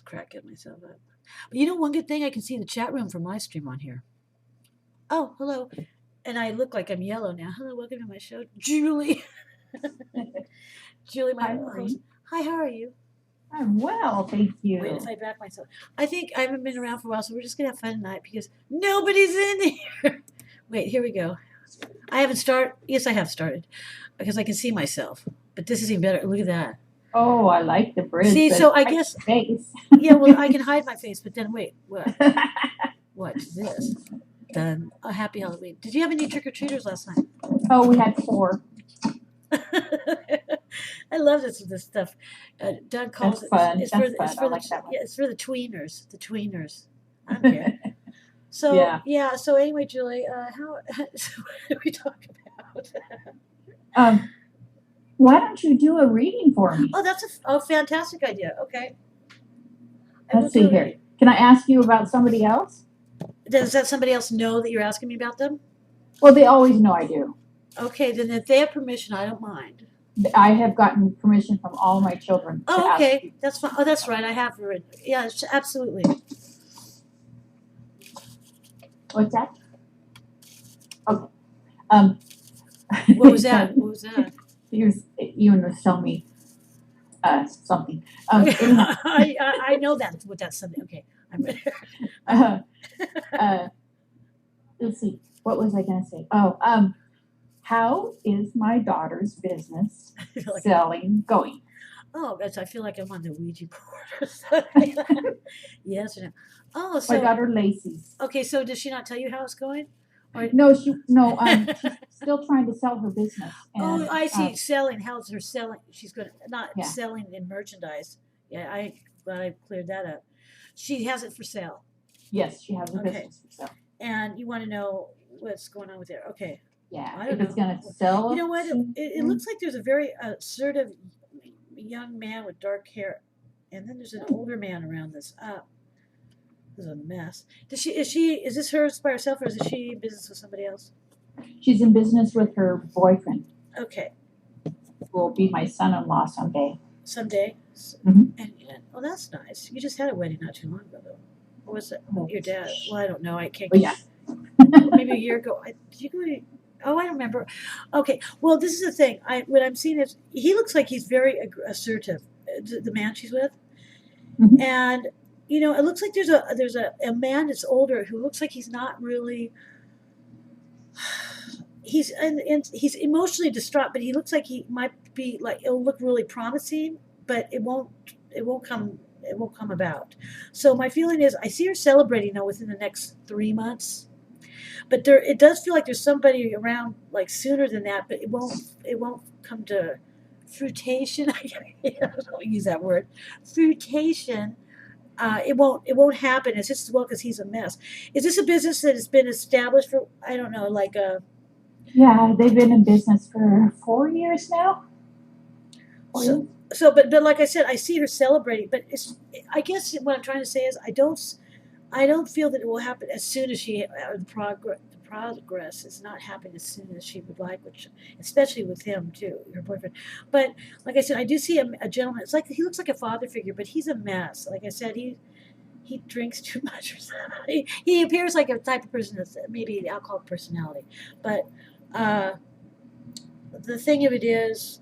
cracking myself up. But you know, one good thing, I can see the chat room from my stream on here. Oh, hello. And I look like I'm yellow now. Hello, welcome to my show. Julie. Julie, my Hi, host. Maureen. Hi, how are you? I'm well, thank you. Wait, if I back myself. I think I haven't been around for a while, so we're just going to have fun tonight because nobody's in here. Wait, here we go. I haven't started. Yes, I have started because I can see myself. But this is even better. Look at that. Oh, I like the bridge. See, so I guess. Face. Yeah, well, I can hide my face, but then wait, what? What's this? Done. A happy Halloween. Did you have any trick or treaters last night? Oh, we had 4. I love this stuff. Doug calls That's fun. it's That's for fun. it's for I the like that one. yeah, it's for the tweeners. The tweeners. I don't care. So Yeah. So anyway, Julie, how so what do we talk about? Why don't you do a reading for me? Oh, that's a fantastic idea. Okay. Let's see here. Can I ask you about somebody else? Does that somebody else know that you're asking me about them? Well, they always know I do. Okay, then if they have permission, I don't mind. I have gotten permission from all my children. Oh, okay. That's fine. Oh, that's right. I have read. Yeah, absolutely. What's that? Okay. What was that? What was that? Ewan was telling me something. I know that what that's something. Okay. Let's see. What was I going to say? Oh, how is my daughter's business selling going? Oh, I feel like I'm on the Ouija board or something. Yes or no? Oh, so my daughter Lacey's. Okay, so does she not tell you how it's going? Or no, she's still trying to sell her business. And, I see. Selling. How's her selling? She's going to not selling in merchandise. Yeah, I cleared that up. She has it for sale. Yes, she has a business for sale. And you want to know what's going on with it? Okay. Yeah, I don't know. It's going to sell. You know what? It looks like there's a very assertive young man with dark hair, and then there's an older man around this. This is a mess. Is this hers by herself, or is she in business with somebody else? She's in business with her boyfriend. Okay. Who will be my son-in-law someday. Someday? Mm-hmm. And that's nice. You just had a wedding not too long ago, though. Or was it your dad? Well, I don't know. I can't. Yeah. Maybe a year ago. Did you go to? Oh, I don't remember. Okay. Well, this is the thing. What I'm seeing is he looks like he's very assertive. The man she's with, mm-hmm. And it looks like there's a man that's older who looks like he's not really. He's emotionally distraught, but he looks like he might be like it'll look really promising, but it won't come about. So my feeling is I see her celebrating though within the next 3 months. But it does feel like there's somebody around like sooner than that, but it won't come to fruition. I don't use that word. Fruition. It won't happen. It's just because he's a mess. Is this a business that has been established for I don't know like a? Yeah, they've been in business for 4 years now. But like I said, I see her celebrating. But I guess what I'm trying to say is I don't feel that it will happen as soon as the progress is not happening as soon as she would like, which especially with him too, her boyfriend. But like I said, I do see a gentleman. It's like he looks like a father figure, but he's a mess. Like I said, he drinks too much or something. He appears like a type of person that's maybe the alcoholic personality. But the thing of it is,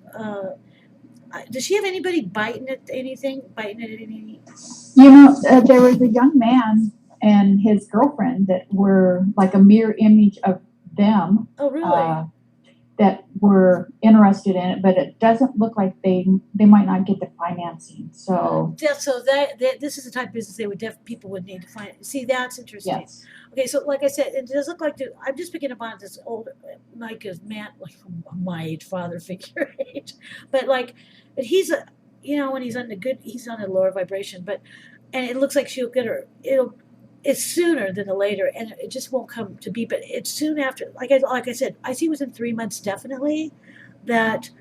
does she have anybody biting at anything? Biting at any? There was a young man and his girlfriend that were like a mirror image of them. Oh, really? That were interested in it, but it doesn't look like they might not get the financing. So this is the type of business people would need to find. See, that's interesting. Yes. Okay, so like I said, it does look like I'm just picking up on this old, like a man, like my age, father figure age, but he's when he's on a lower vibration, and it looks like she'll get her. It's sooner than the later, and it just won't come to be. But it's soon after. Like I said, I see within 3 months definitely that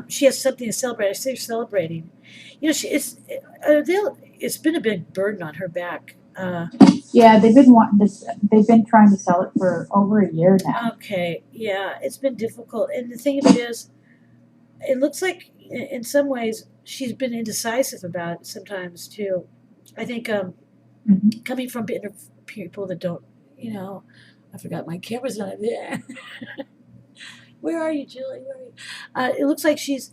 she has something to celebrate. I see her celebrating. It's been a big burden on her back. Yeah, they've been wanting this. They've been trying to sell it for over a year now. Okay, yeah, it's been difficult, and the thing of it is, it looks like in some ways she's been indecisive about it sometimes too. I think coming from people that don't, I forgot my camera's not there. Where are you, Julie? Where are you? It looks like she's,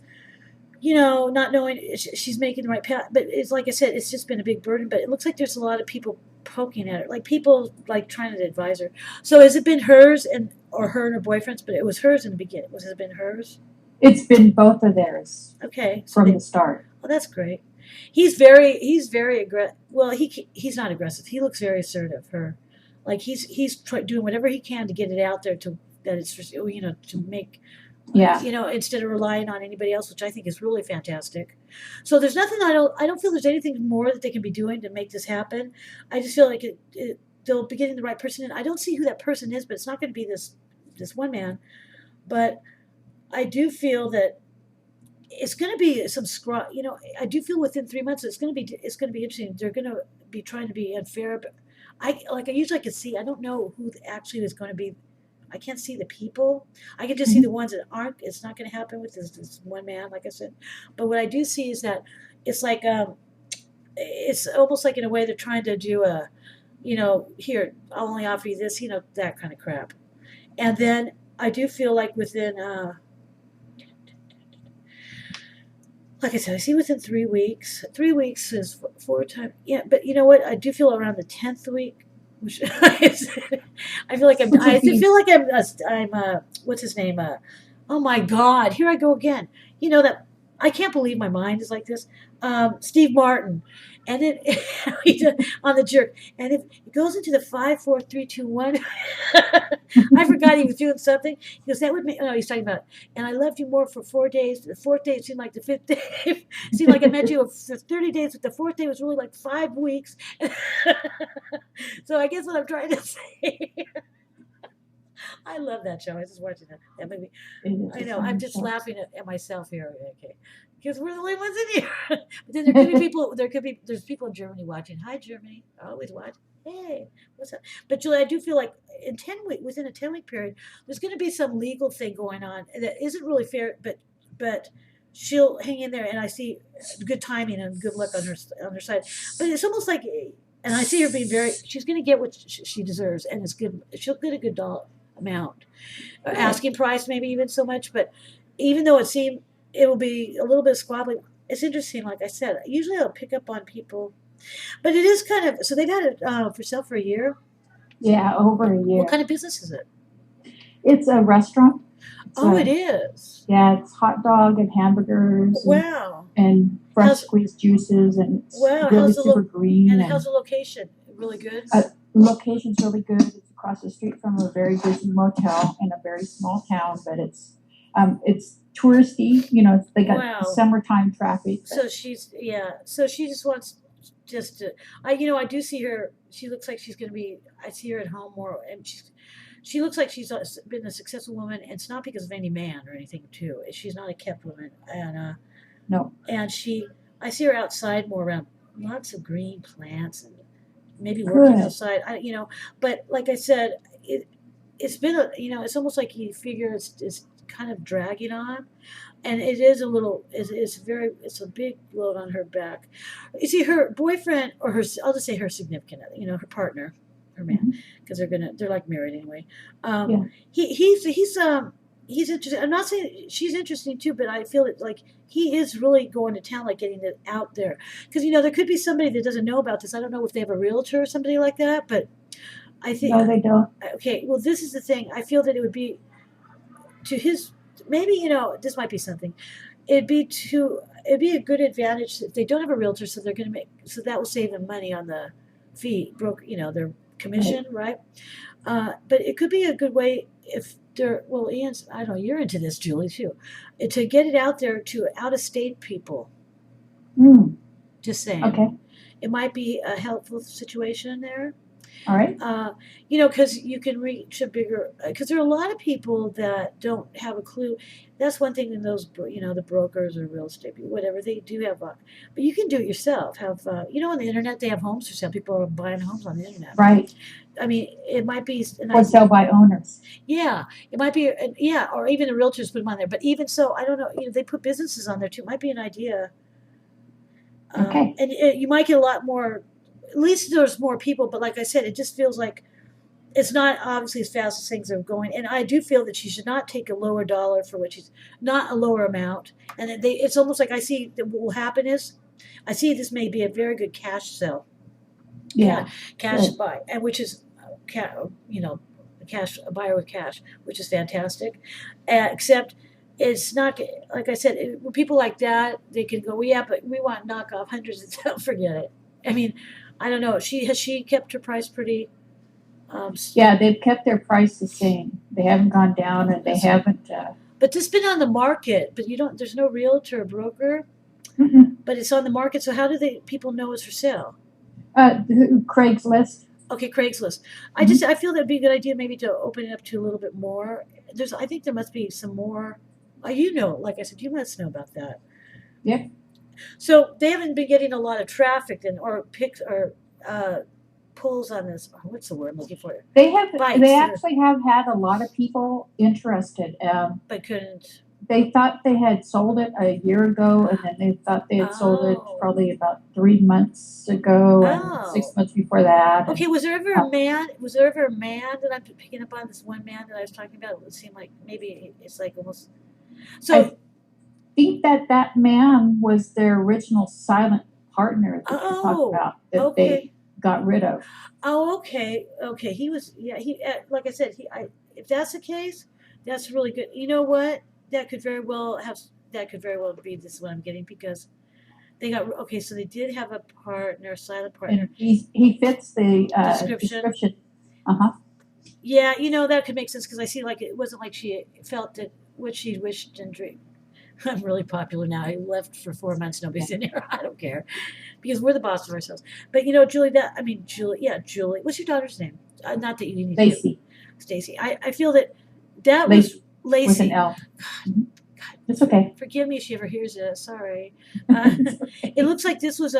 not knowing she's making the right path. But it's like I said, it's just been a big burden. But it looks like there's a lot of people poking at her, like people like trying to advise her. So has it been hers or her and her boyfriend's? But it was hers in the beginning. Was it been hers? It's been both of theirs. Okay, so from the start. Oh, that's great. He's very aggressive. Well, he's not aggressive. He looks very assertive. Like he's doing whatever he can to get it out there to that it's to make. Yeah. Instead of relying on anybody else, which I think is really fantastic. So there's nothing I don't feel there's anything more that they can be doing to make this happen. I just feel like they'll be getting the right person in. I don't see who that person is, but it's not going to be this one man. But I do feel that it's going to be some I do feel within 3 months it's going to be interesting. They're going to be trying to be unfair, but I usually can see. I don't know who actually is going to be. I can't see the people. I can just see the ones that aren't. It's not going to happen with this one man, like I said. But what I do see is that it's like it's almost like in a way they're trying to do a, here I'll only offer you this, that kind of crap. And then I do feel like within, like I said, I see within 3 weeks. 3 weeks is 4 times. Yeah, but you know what? I do feel around the 10th week. Which I feel like I'm what's his name? Oh my God, here I go again. That I can't believe my mind is like this. Steve Martin, and then on the jerk, and it goes into the 5, 4, 3, 2, 1. I forgot he was doing something. He goes, that would make. No, he's talking about. And I loved you more for 4 days. The 4th day seemed like the 5th day. It seemed like I met you for 30 days, but the 4th day was really like 5 weeks. So I guess what I'm trying to say. I love that show. I was just watching that movie. I know. I'm just laughing at myself here. Okay, because we're the only ones in here. But then there could be people. There's people in Germany watching. Hi, Germany. I always watch. Hey, what's up? But Julie, I do feel like within a 10-week period, there's going to be some legal thing going on that isn't really fair. But she'll hang in there, and I see good timing and good luck on her side. But it's almost like, and I see her being she's going to get what she deserves, and it's good. She'll get a good amount, asking price maybe even so much. But even though it will be a little bit squabbly, it's interesting. Like I said, usually I'll pick up on people, but it is kind of so they've had it for sale for a year. Yeah, over a year. What kind of business is it? It's a restaurant. It is. Yeah, it's hot dog and hamburgers. Wow. And fresh squeezed juices, and it's really super green. And how's the location? Really good. The location's really good. It's across the street from a very busy motel in a very small town, but it's touristy. They got summertime traffic. So she just wants to. I do see her. She looks like she's going to be. I see her at home more, and she looks like she's been a successful woman. And it's not because of any man or anything too. She's not a kept woman, and no. And I see her outside more around lots of green plants and maybe working outside. But like I said, it's been it's almost like you figure it's kind of dragging on, and it is a little. It's a big load on her back. You see, her boyfriend or I'll just say her significant other, her partner, her man, because they're like married anyway. He's interesting. I'm not saying she's interesting too, but I feel like he is really going to town, like getting it out there. Because there could be somebody that doesn't know about this. I don't know if they have a realtor or somebody like that, but I think no, they don't. Okay, well, this is the thing. I feel that it would be to his. Maybe this might be something. It'd be a good advantage if they don't have a realtor, so they're going to so that will save them money on the fee, their commission, right? But it could be a good way if Ian's, I don't know, you're into this, Julie, too, to get it out there to out-of-state people. Just saying. Okay. It might be a helpful situation there. All right. Because you can reach because there are a lot of people that don't have a clue. That's one thing in those, the brokers or real estate people, whatever, they do have, but you can do it yourself. On the internet, they have homes for sale. People are buying homes on the internet. Right. I mean, it might be. Or sell by owners. Yeah, it might be, or even the realtors put them on there. But even so, I don't know, they put businesses on there too. It might be an idea. Okay. And you might get a lot more. At least there's more people, but like I said, it just feels like it's not obviously as fast as things are going. And I do feel that she should not take a lower dollar for what she's not a lower amount. And it's almost like I see that what will happen is I see this may be a very good cash sell. Yeah. Cash Good. buy, and which is, cash, a buyer with cash, which is fantastic. Except it's not like I said. People like that, they can go, well, yeah, but we want knockoff hundreds. Forget it. I mean, I don't know. She kept her price pretty. Yeah, they've kept their price the same. They haven't gone down, and they haven't. But this has been on the market, but you don't. There's no realtor or broker, but it's on the market. So how do people know it's for sale? Craigslist. Okay, Craigslist. I feel that'd be a good idea maybe to open it up to a little bit more. I think there must be some more. Like I said, you must know about that. Yeah. So they haven't been getting a lot of traffic then, or picks or pulls on this. What's the word I'm looking for? They have. Bites They actually have had a lot of people interested. But couldn't. They thought they had sold it a year ago, and then they thought they had sold it probably about 3 months ago, and 6 months before that. Okay, was there ever a man? Was there ever a man that I'm picking up on? This one man that I was talking about. It would seem like maybe it's like almost. So I think that man was their original silent partner that you talked about that they got rid of. Oh, okay, okay. He was, yeah. He, like I said, if that's the case, that's really good. You know what? That could very well be this is what I'm getting because they got okay. So they did have a partner, silent partner. And he fits the description. Yeah, that could make sense because I see like it wasn't like she felt that what she wished and dreamed. I'm really popular now. I left for 4 months. Nobody's in here. I don't care because we're the boss of ourselves. But Julie, Julie. What's your daughter's name? Not that you need Stacy. Stacy. I feel that was Lacey. With an L. God, it's okay. Forgive me if she ever hears it. Sorry. It looks like this was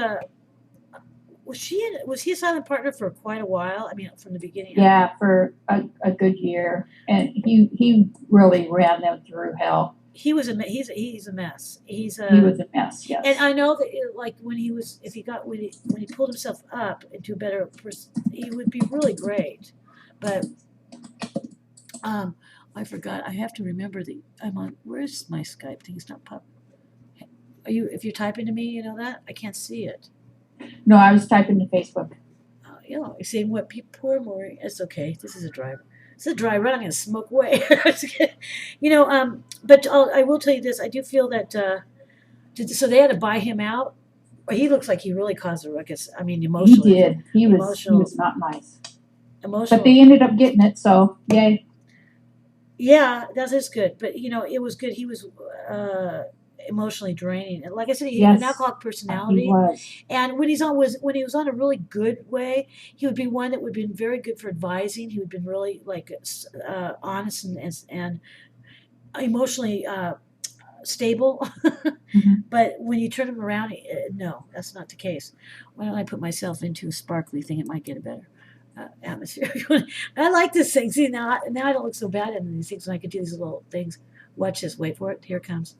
was he a silent partner for quite a while? I mean, from the beginning. Yeah, for a good year, and he really ran them through hell. He was he's a mess. He was a mess. Yes. And I know that like when he pulled himself up into a better person, he would be really great. But I forgot. I have to remember that I'm on. Where's my Skype thing? It's not pop. If you're typing to me, you know that I can't see it. No, I was typing to Facebook. You're saying what poor Maureen. It's okay. This is a dry. It's a dry run. I'm gonna smoke away. But I will tell you this. I do feel that. So they had to buy him out. He looks like he really caused a ruckus. I mean, emotionally. He did. He was not nice. Emotional. But they ended up getting it. So yay. Yeah, that is good. But it was good. He was emotionally draining, and like I said, he had an alcoholic personality. He was. And when he was on a really good way, he would be one that would have been very good for advising. He would have been really like honest and emotionally stable. But when you turn him around, no, that's not the case. Why don't I put myself into a sparkly thing? It might get a better atmosphere. I like this thing. See, now I don't look so bad in these things when I can do these little things. Watch this. Wait for it. Here it comes.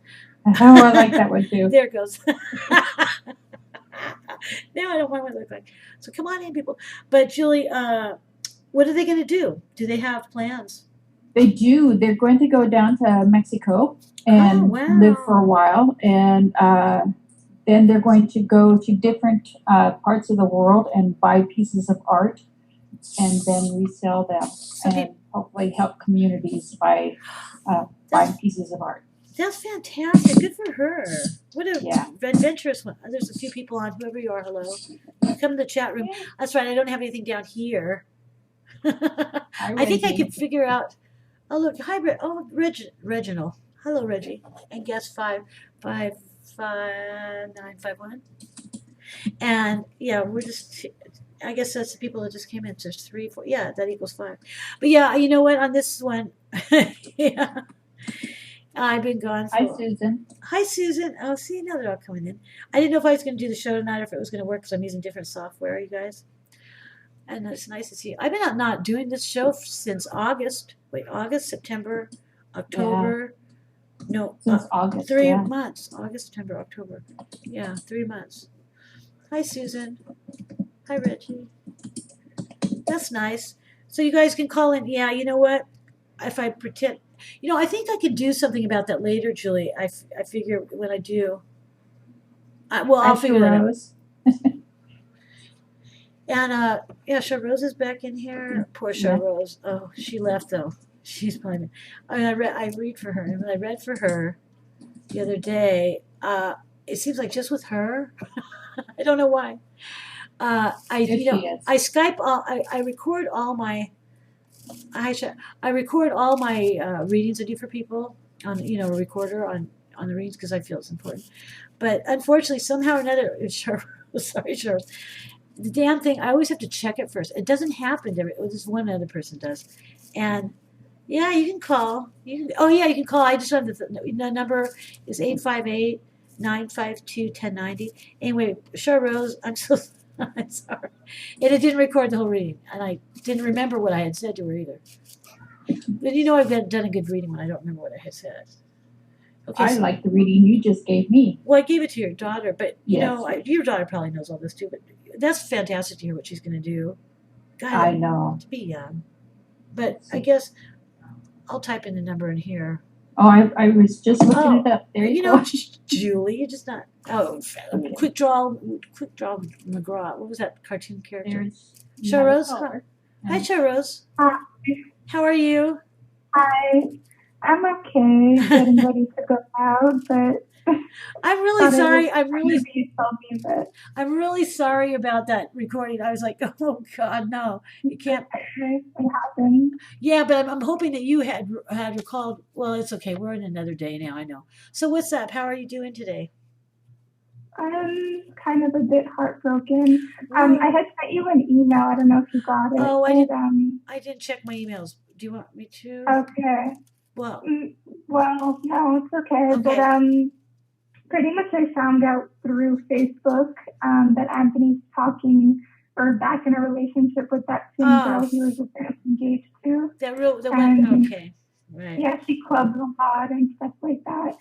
Oh, I like that one too. There it goes. Now I don't want what it look like. So come on in, people. But Julie, what are they going to do? Do they have plans? They do. They're going to go down to Mexico and live for a while, and then they're going to go to different parts of the world and buy pieces of art, and then resell them, and hopefully help communities by buying pieces of art. That's fantastic. Good for her. What a adventurous one. There's a few people on. Whoever you are, hello. Come to the chat room. That's right. I don't have anything down here. I think I could figure out. Oh, look. Hi, Reginald. Hello, Reggie. And guest 55951. And we're just. I guess that's the people that just came in. So there's 3, 4. Yeah, that equals 5. But you know what? On this one, I've been gone. Hi, Susan. Hi, Susan. Oh, see, now they're all coming in. I didn't know if I was going to do the show tonight or if it was going to work because I'm using different software, you guys. And it's nice to see you. I've been not doing this show since August. Wait, August, September, October. Yeah. No, since August. 3 months. August, September, October. Yeah, 3 months. Hi, Susan. Hi, Reggie. That's nice. So you guys can call in. Yeah, you know what? If I pretend, I think I could do something about that later, Julie. I figure when I do, I'll figure that out. Rose. And yeah, Rose is back in here. Poor Yeah. Rose. Oh, she left though. She's fine. I read for her, and when I read for her the other day, it seems like just with her. I don't know why. There she is. I Skype all. I record all my. I record all my readings I do for people on a recorder on the readings because I feel it's important. But unfortunately, somehow or another, sorry, Charles, the damn thing, I always have to check it first. It doesn't happen to this one other person does. And yeah, you can call. Oh yeah, you can call. I just have the number is 858-952-1090. Anyway, Rose, I'm so I'm sorry. And it didn't record the whole reading. And I didn't remember what I had said to her either. But I've done a good reading when I don't remember what I had said. Okay, I like the reading you just gave me. Well, I gave it to your daughter, but your daughter probably knows all this too. But that's fantastic to hear what she's going to do. God, I know. To be young, but I guess I'll type in the number in here. Oh, I was just looking it up. There you go. Julie, you're just not. Oh, okay. Quick draw McGraw. What was that cartoon character? Rose. Hi, Rose. Hi. How are you? Hi. I'm okay. Getting ready to go out, but I'm really sorry. I'm really sorry about that recording. I was like, oh God, no, you can't. It happened. Yeah, but I'm hoping that you had recalled. Well, it's okay. We're in another day now. I know. So what's up? How are you doing today? I'm kind of a bit heartbroken. I had sent you an email. I don't know if you got it. Oh, I didn't check my emails. Do you want me to? Okay. Well, no, it's okay. But pretty much I found out through Facebook that Anthony's talking or back in a relationship with that same girl he was engaged to. Okay. Right. Yeah, she clubs a lot and stuff like that.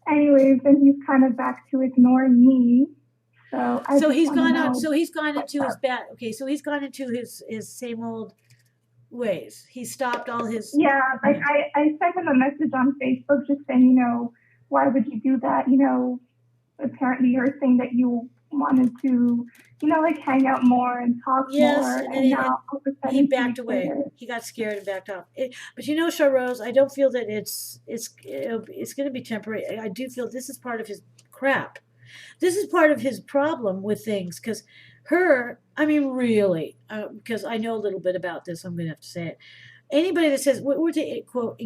Anyways, then he's kind of back to ignoring me. So he's gone out. So he's gone into his bad. Okay, so he's gone into his same old ways. He stopped all his. Yeah, like I sent him a message on Facebook just saying, why would you do that? Apparently you're saying that you wanted to, like hang out more and talk more. And now all of a sudden he backed away. He got scared and backed off. But Rose, I don't feel that it's going to be temporary. I do feel this is part of his crap. This is part of his problem with things because really, because I know a little bit about this, I'm going to have to say it. Anybody that says, we're to quote,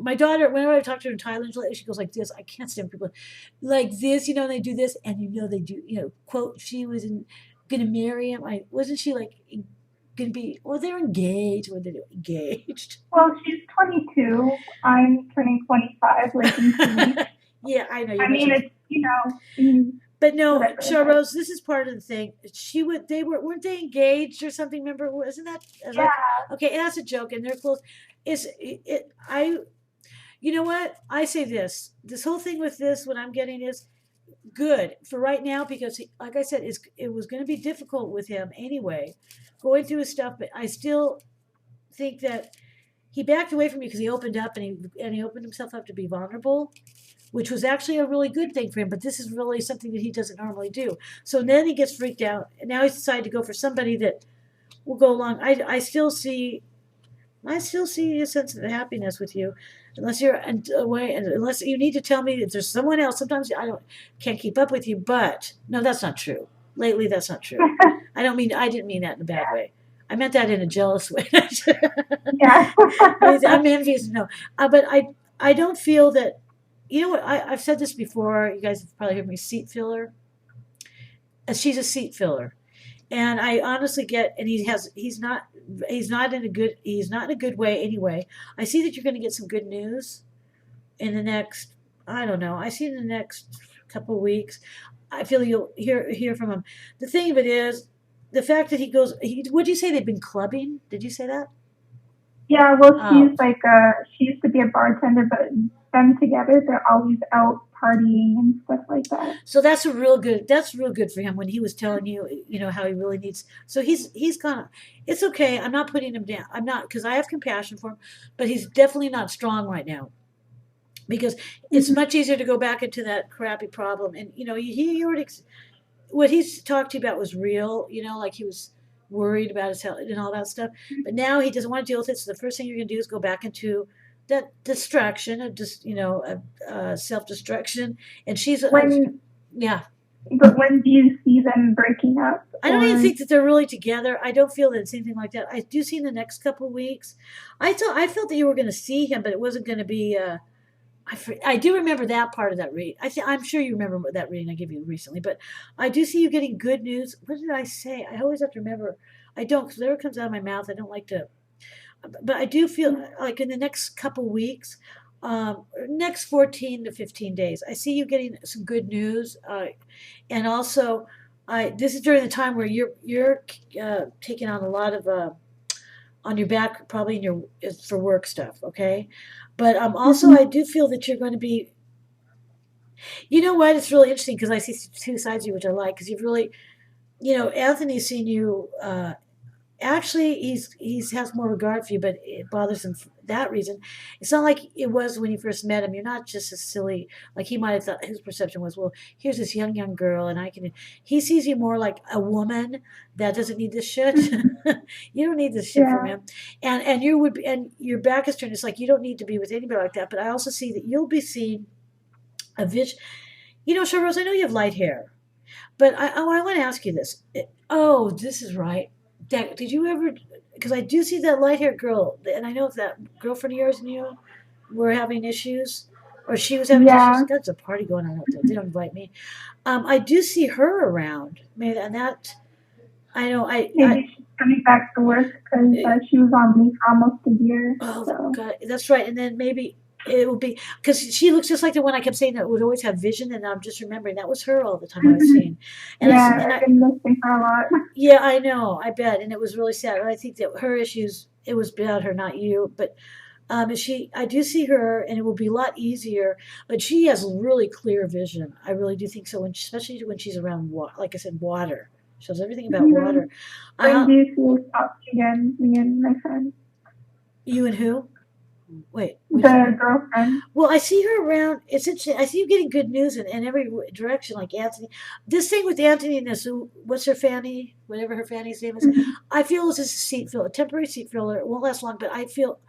my daughter, whenever I talk to her in Thailand, she goes like this. I can't stand people like this, they do this, and they do, quote, she was going to marry him. Wasn't she like going to be, they're engaged. What did they do? Engaged. Well, she's 22. I'm turning 25 like in 2 weeks. Yeah, I know. It's, But no, Rose, this is part of the thing. Weren't they engaged or something? Remember, wasn't that? Yeah. Okay, that's a joke, and they're close. You know what? I say this whole thing with this, what I'm getting is good for right now because, like I said, it was going to be difficult with him anyway, going through his stuff. But I still think that he backed away from me because he opened up and he opened himself up to be vulnerable, which was actually a really good thing for him. But this is really something that he doesn't normally do. So then he gets freaked out, and now he's decided to go for somebody that will go along. I still see a sense of happiness with you, unless you're away, and unless you need to tell me that there's someone else. Sometimes can't keep up with you, but no, that's not true. Lately, that's not true. I didn't mean that in a bad way. I meant that in a jealous way. Yeah. I'm envious. No, but I don't feel that. You know what? I've said this before. You guys have probably heard me. Seat filler. She's a seat filler, and I honestly get. And he's not in a good way anyway. I see that you're going to get some good news in the next. I don't know. I see in the next couple of weeks. I feel you'll hear from him. The thing of it is, the fact that he goes. What did you say? They've been clubbing. Did you say that? Yeah. Well, she's she used to be a bartender, but them together, they're always out partying and stuff like that. So that's real good for him when he was telling you, how he really needs. So he's gonna. It's okay. I'm not putting him down. I'm not, because I have compassion for him, but he's definitely not strong right now, because it's much easier to go back into that crappy problem. And he already, what he's talked to you about was real. Like he was worried about his health and all that stuff. But now he doesn't want to deal with it. So the first thing you're gonna do is go back into that distraction of just self destruction. And she's yeah. But when do you see them breaking up? I don't even think that they're really together. I don't feel that it's anything like that. I do see in the next couple of weeks. I felt that you were going to see him, but it wasn't going to be. I do remember that part of that read. I'm sure you remember that reading I gave you recently. But I do see you getting good news. What did I say? I always have to remember. I don't, because whatever comes out of my mouth, I don't like to. But I do feel like in the next couple of weeks, next 14 to 15 days, I see you getting some good news. And also, this is during the time where you're taking on a lot of on your back, probably for work stuff. Okay, but also I do feel that you're going to be. You know what? It's really interesting because I see two sides of you, which I like, because you've really, Anthony's seen you. Actually, he has more regard for you, but it bothers him for that reason. It's not like it was when you first met him. You're not just as silly. Like he might have thought, his perception was, well, here's this young girl, and he sees you more like a woman that doesn't need this shit. You don't need this shit from him, and you would be, and your back is turned. It's like you don't need to be with anybody like that. But I also see that you'll be seeing a vision. Charles, I know you have light hair, but I want to ask you this. This is right. Did you ever? Because I do see that light-haired girl, and I know if that girlfriend of yours and you were having issues, or she was having issues. There's a party going on out there. They don't invite me. I do see her around. Maybe, and that I know. Maybe she's coming back to work because she was on leave for almost a year. Oh so. God, that's right. And then maybe it will be because she looks just like the one I kept saying that would always have vision, and I'm just remembering that was her all the time I was seeing. And I've been missing her a lot. Yeah, I know. I bet, and it was really sad. I think that her issues, it was about her, not you. But I do see her, and it will be a lot easier. But she has really clear vision. I really do think so, especially when she's around, like I said, water. She knows everything about water. When do you see us talk again, me and my friend? You and who? Wait. The girlfriend. Well, I see her around. It's interesting. I see you getting good news in every direction, like Anthony. This thing with Anthony and this, what's her Fanny? Whatever her Fanny's name is. I feel it's just a seat filler, a temporary seat filler. It won't last long, but I feel,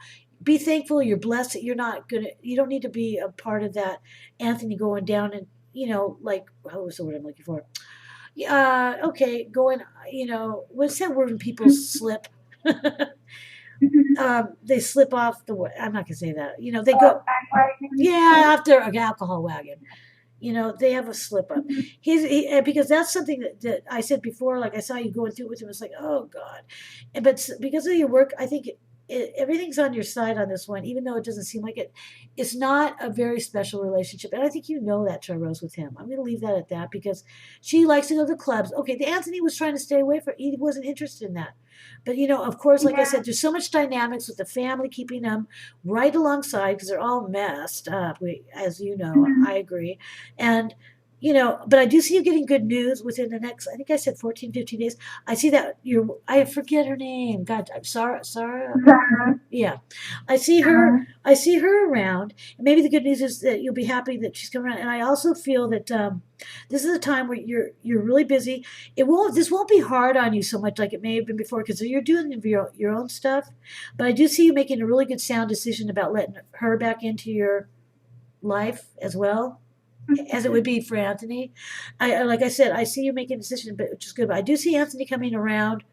be thankful, you're blessed that you don't need to be a part of that Anthony going down and, like, what was the word I'm looking for? Okay, going, what's that word when people slip? They slip off the. I'm not gonna say that. They go. After an alcohol wagon. They have a slip up. Because that's something that I said before. Like I saw you going through it with him. It's like, oh God. But because of your work, I think everything's on your side on this one, even though it doesn't seem like it. It's not a very special relationship, and I think you know that, Rose, with him. I'm going to leave that at that because she likes to go to clubs. Okay, the Anthony was trying to stay away from. He wasn't interested in that, but of course, like I said, there's so much dynamics with the family keeping them right alongside because they're all messed up. As you know, I agree, and. But I do see you getting good news within the next, I think I said 14, 15 days. I see that I forget her name. God, I'm sorry. Yeah. I see her around. And maybe the good news is that you'll be happy that she's coming around. And I also feel that this is a time where you're really busy. This won't be hard on you so much like it may have been before because you're doing your own stuff. But I do see you making a really good sound decision about letting her back into your life as well. As it would be for Anthony. Like I said, I see you making a decision, which is good. But I do see Anthony coming around,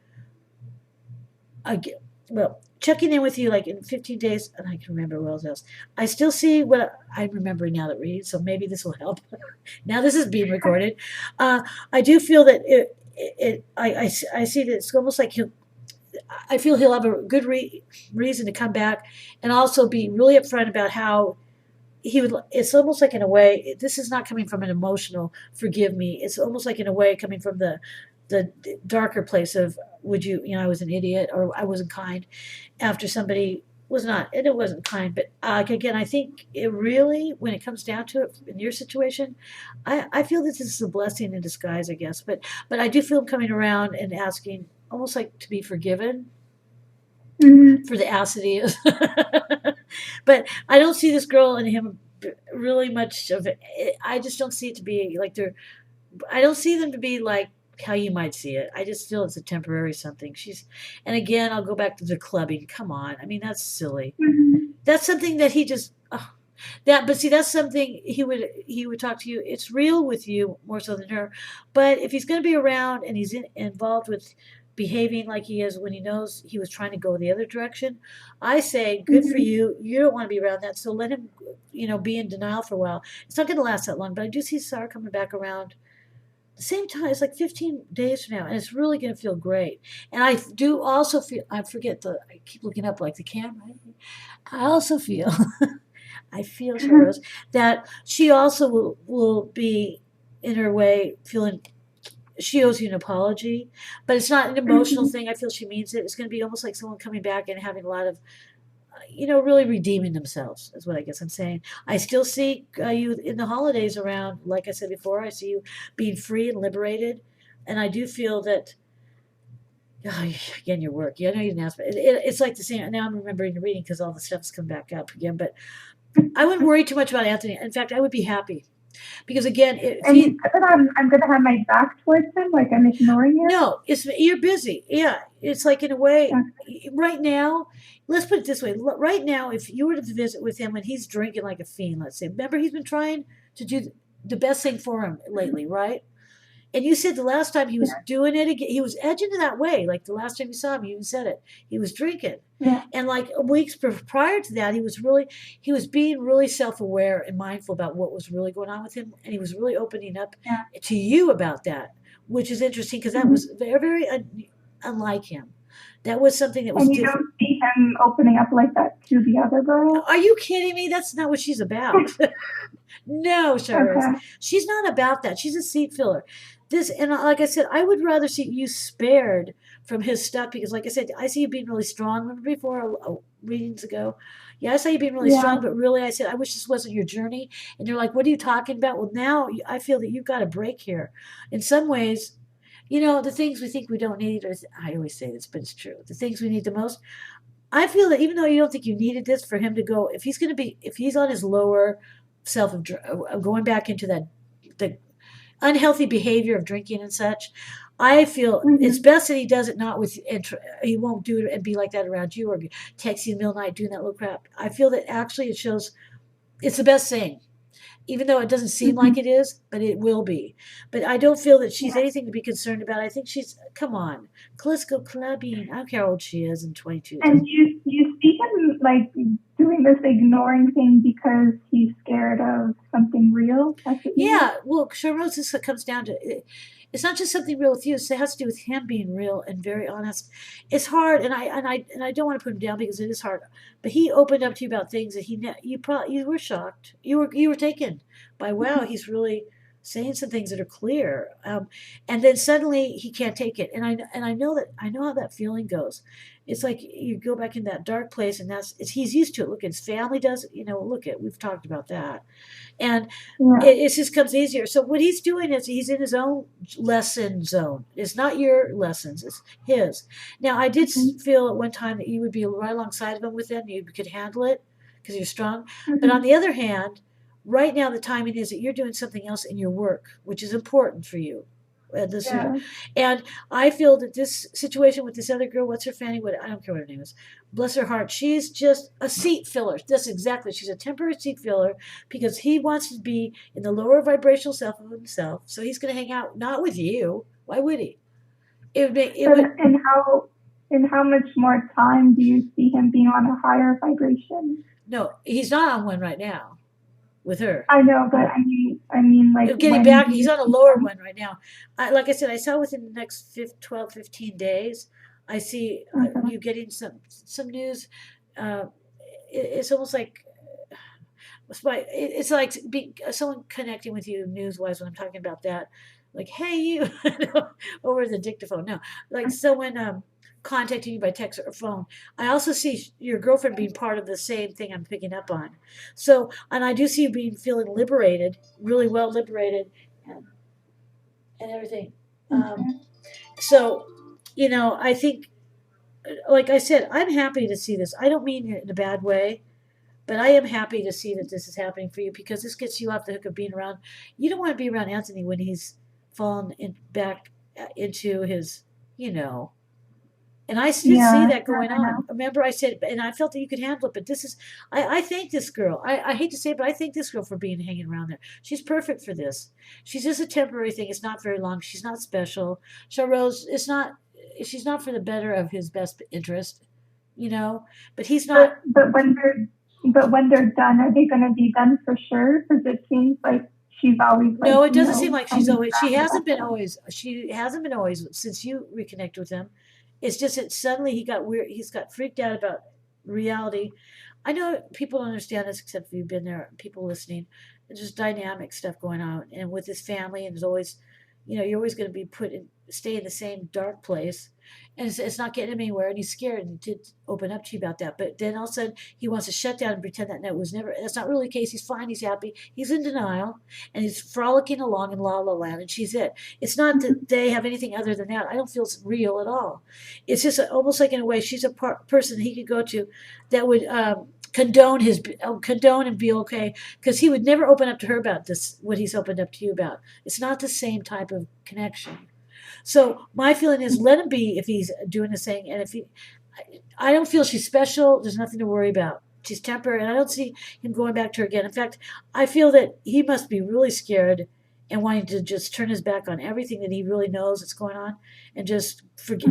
checking in with you like in 15 days, and I can remember what else. I still see what I'm remembering now that reading, so maybe this will help. Now this is being recorded. I do feel that I see that it's almost like I feel he'll have a good reason to come back and also be really upfront about how it's almost like in a way, this is not coming from an emotional forgive me. It's almost like in a way coming from the darker place of I was an idiot or I wasn't kind after somebody was not, and it wasn't kind. But again, I think it really, when it comes down to it, in your situation, I feel this is a blessing in disguise, I guess. But I do feel him coming around and asking, almost like to be forgiven for the ass it is. But I don't see this girl and him really much of it. I just don't see it to be like they're. I don't see them to be like how you might see it. I just feel it's a temporary something. And again, I'll go back to the clubbing. Come on, I mean that's silly. That's something that he just. But see, that's something he would talk to you. It's real with you more so than her. But if he's going to be around and he's involved with behaving like he is when he knows he was trying to go the other direction, I say good for you. You don't want to be around that, so let him, be in denial for a while. It's not going to last that long. But I do see Sarah coming back around. The same time, it's like 15 days from now, and it's really going to feel great. And I do also feel. I keep looking up like the camera. I also feel. I feel, Rose, that she also will be, in her way, feeling she owes you an apology, but it's not an emotional thing. I feel she means it. It's going to be almost like someone coming back and having a lot of, really redeeming themselves, is what I guess I'm saying. I still see you in the holidays around, like I said before, I see you being free and liberated. And I do feel that, again, your work. I know you didn't ask, but it's like the same. Now I'm remembering the reading because all the stuff's come back up again. But I wouldn't worry too much about Anthony. In fact, I would be happy. Because again, I'm going to have my back towards him, like I'm ignoring him. No, you're busy. Yeah, it's like in a way. Right now, let's put it this way. Right now, if you were to visit with him and he's drinking like a fiend, let's say, remember he's been trying to do the best thing for him lately, right? And you said the last time he was doing it again, he was edging it that way. Like the last time you saw him, you even said it. He was drinking. Yeah. And like weeks prior to that, he was being really self-aware and mindful about what was really going on with him. And he was really opening up to you about that, which is interesting because that was very, very unlike him. That was something that was different. And you don't see him opening up like that to the other girl? Are you kidding me? That's not what she's about. No, Cheryl. Okay. She's not about that. She's a seat filler. And like I said, I would rather see you spared from his stuff because, like I said, I see you being really strong. Remember before readings ago? Yeah, I saw you being really strong, but really I said, I wish this wasn't your journey. And you're like, what are you talking about? Well, now I feel that you've got a break here. In some ways, the things we think we don't need, I always say this, but it's true. The things we need the most, I feel that even though you don't think you needed this for him to go, if he's on his lower self of going back into the unhealthy behavior of drinking and such, I feel it's best that he does it not with, he won't do it and be like that around you or texting in the middle of the night doing that little crap. I feel that actually it shows it's the best thing. Even though it doesn't seem like it is, but it will be. But I don't feel that she's anything to be concerned about. I think come on, let's go clubbing. I don't care how old she is in 22. And you see him like doing this ignoring thing because he's scared of something real? Well, Rose, this comes down to it's not just something real with you. It has to do with him being real and very honest. It's hard, and I don't want to put him down because it is hard. But he opened up to you about things that you were shocked. You were taken by wow. He's really saying some things that are clear, and then suddenly he can't take it. And I know how that feeling goes. It's like you go back in that dark place, and he's used to it. Look, his family does it. We've talked about that. And it just comes easier. So what he's doing is he's in his own lesson zone. It's not your lessons, it's his. Now, I did feel at one time that you would be right alongside of him with him. You could handle it because you're strong. But on the other hand, right now the timing is that you're doing something else in your work, which is important for you. And I feel that this situation with this other girl, what's her Fanny? I don't care what her name is. Bless her heart. She's just a seat filler. That's exactly. She's a temporary seat filler because he wants to be in the lower vibrational self of himself. So he's going to hang out not with you. Why would he? And how much more time do you see him being on a higher vibration? No, he's not on one right now. With her, I know, but I mean, like getting back. He's on a lower one right now. Like I said, I saw within the next 12, 15 days. I see you getting some news. It's almost like it's like someone connecting with you news wise when I'm talking about that. like, hey, you, over the dictaphone. No, like someone contacting you by text or phone. I also see your girlfriend being part of the same thing I'm picking up on. So, and I do see you being feeling liberated, really well liberated, and, and everything. So, I think, like I said, I'm happy to see this. I don't mean it in a bad way, but I am happy to see that this is happening for you because this gets you off the hook of being around. You don't want to be around Anthony when he's fallen back into his, you know. And I did see that going on. Remember, I said, and I felt that you could handle it. But this is, I thank this girl. I hate to say it, but I thank this girl for being hanging around there. She's perfect for this. She's just a temporary thing. It's not very long. She's not special. Charose, it's not. She's not for the better of his best interest, But he's not. But when they're done, are they going to be done for sure? Because it seems like she's always. Like, no, it doesn't seem like she's always. She hasn't been always. She hasn't been always since you reconnected with him. It's just that suddenly he got weird. He's got freaked out about reality. I know people don't understand this except if you've been there. People listening, there's just dynamic stuff going on, and with his family, and there's always, you're always going to be stay in the same dark place, and it's not getting him anywhere, and he's scared, and he did open up to you about that. But then all of a sudden, he wants to shut down and pretend that was never. That's not really the case. He's fine. He's happy. He's in denial, and he's frolicking along in La La Land, and she's it. It's not that they have anything other than that. I don't feel it's real at all. It's just almost like in a way she's a person he could go to that would. Condone and be okay because he would never open up to her about this what he's opened up to you about. It's not the same type of connection. So my feeling is let him be if he's doing this thing, and if I don't feel she's special. There's nothing to worry about. She's temporary, and I don't see him going back to her again. In fact, I feel that he must be really scared and wanting to just turn his back on everything that he really knows that's going on and just forget.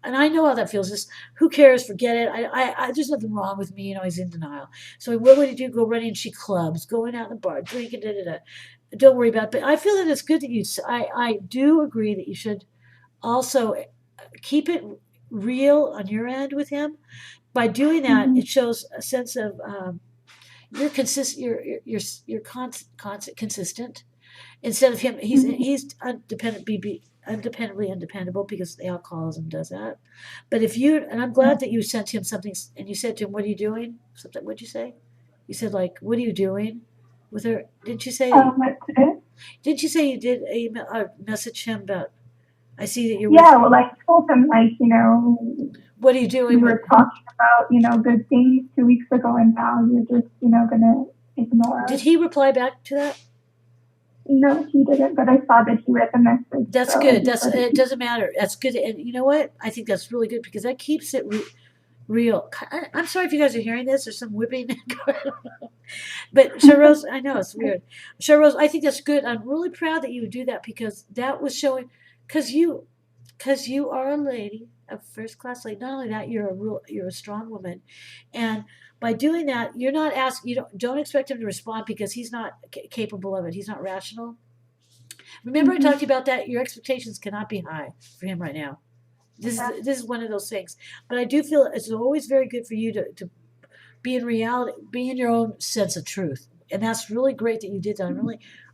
And I know how that feels. Just who cares? Forget it. I there's nothing wrong with me. He's in denial. So what would he do? Go running she clubs, going out in the bar, drinking, Don't worry about it. But I feel that it's good that I do agree that you should also keep it real on your end with him. By doing that, it shows a sense of you're consistent. You're consistent. Instead of him, he's independently undependable because the alcoholism does that. But and I'm glad that you sent him something, and you said to him, "What are you doing?" Something. What'd you say? You said like, "What are you doing?" With her, didn't you say? Didn't you say you did message him about? I see that you're. Yeah, well, I told him what are you doing? We were talking about good things 2 weeks ago, and now you're just gonna ignore. Did he reply back to that? No, he didn't, but I saw that he read the message. That's good. It doesn't matter. That's good. And you know what? I think that's really good because that keeps it real. I'm sorry if you guys are hearing this. There's some whipping going on. But Charose, I know it's weird. Charose, I think that's good. I'm really proud that you would do that because that was showing, because you are a lady, a first class lady. Not only that, you're a strong woman, and by doing that, you're not asking. You don't expect him to respond because he's not capable of it. He's not rational. Remember, I talked to you about that. Your expectations cannot be high for him right now. This is one of those things. But I do feel it's always very good for you to be in reality, be in your own sense of truth, and that's really great that you did that.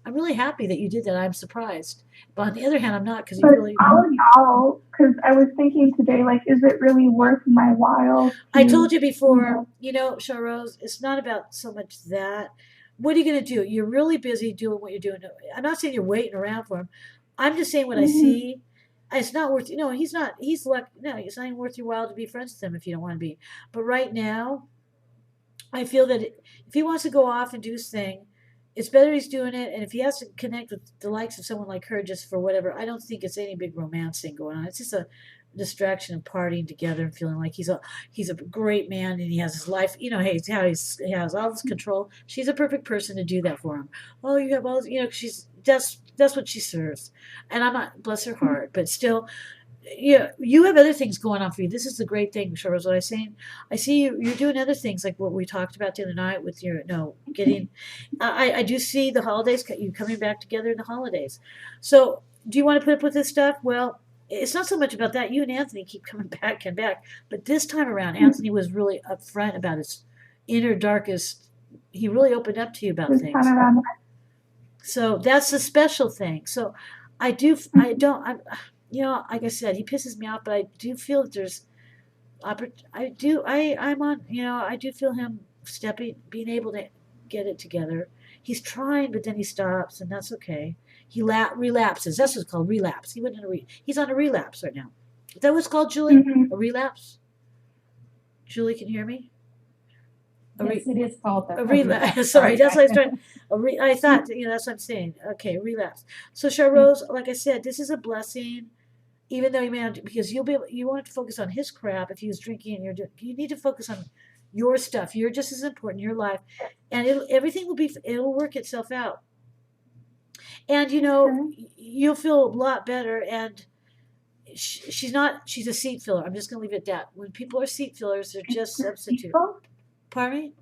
I'm really happy that you did that. I'm surprised. But on the other hand, I'm not because you really. All in all, because I was thinking today, is it really worth my while? I told you before, Charose, it's not about so much that. What are you going to do? You're really busy doing what you're doing. I'm not saying you're waiting around for him. I'm just saying what I see. It's not worth. He's not. He's like no. It's not even worth your while to be friends with him if you don't want to be. But right now, I feel that if he wants to go off and do his thing, it's better he's doing it. And if he has to connect with the likes of someone like her just for whatever, I don't think it's any big romance thing going on. It's just a distraction of partying together and feeling like he's a great man and he has his life. He has all this control. She's a perfect person to do that for him. Oh, you have all that's what she serves. And I'm not, bless her heart, but still. Yeah, you have other things going on for you. This is the great thing, Cheryl. What I'm saying, I see you're doing other things like what we talked about the other night with your getting. I do see the holidays. You coming back together in the holidays. So, do you want to put up with this stuff? Well, it's not so much about that. You and Anthony keep coming back and back, but this time around, Anthony was really upfront about his inner darkest. He really opened up to you about things. So that's the special thing. So. I do. I don't. I'm. Like I said, he pisses me off, but I do feel that there's. I do. I'm on. I do feel him being able to get it together. He's trying, but then he stops, and that's okay. He relapses. That's what's called relapse. He went in He's on a relapse right now. Is that what's called, Julie? Mm-hmm. A relapse. Julie, can you hear me? Yes, it is called a relapse. Sorry, that's what I was trying. I thought, that's what I'm saying. Okay, relapse. So, Charrose, like I said, this is a blessing, even though you may not, because you want to focus on his crap if he was drinking, and you need to focus on your stuff. You're just as important, your life, and everything it'll work itself out. And you'll feel a lot better. And she's a seat filler. I'm just going to leave it at that. When people are seat fillers, they're just substitute. Pardon me?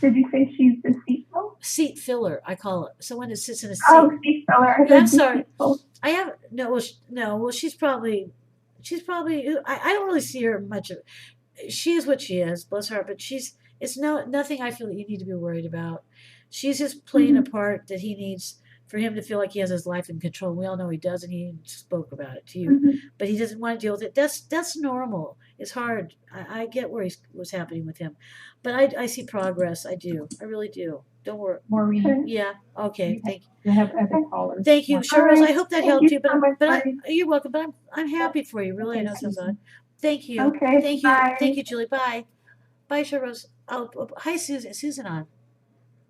Did you say she's deceitful? Seat filler, I call it. Someone that sits in a seat. Oh, seat filler. Yeah, I'm sorry. I have no. Well, she's probably. I don't really see her much of. She is what she is, bless her. But it's nothing I feel that you need to be worried about. She's just playing a part that he needs for him to feel like he has his life in control. We all know he does, and he spoke about it to you. But he doesn't want to deal with it. That's normal. It's hard. I get what's happening with him, but I see progress. I do. I really do. Don't worry. Maureen. Yeah. Okay. Thank you. You have other callers. Thank you, Charles. I hope that helped you. But Maureen. You're welcome. But I'm happy for you. Really, I know it sounds odd. Thank you. Okay. Thank you. Bye. Thank you, Julie. Bye. Bye, Charles. Oh, hi, Susan. Susan on.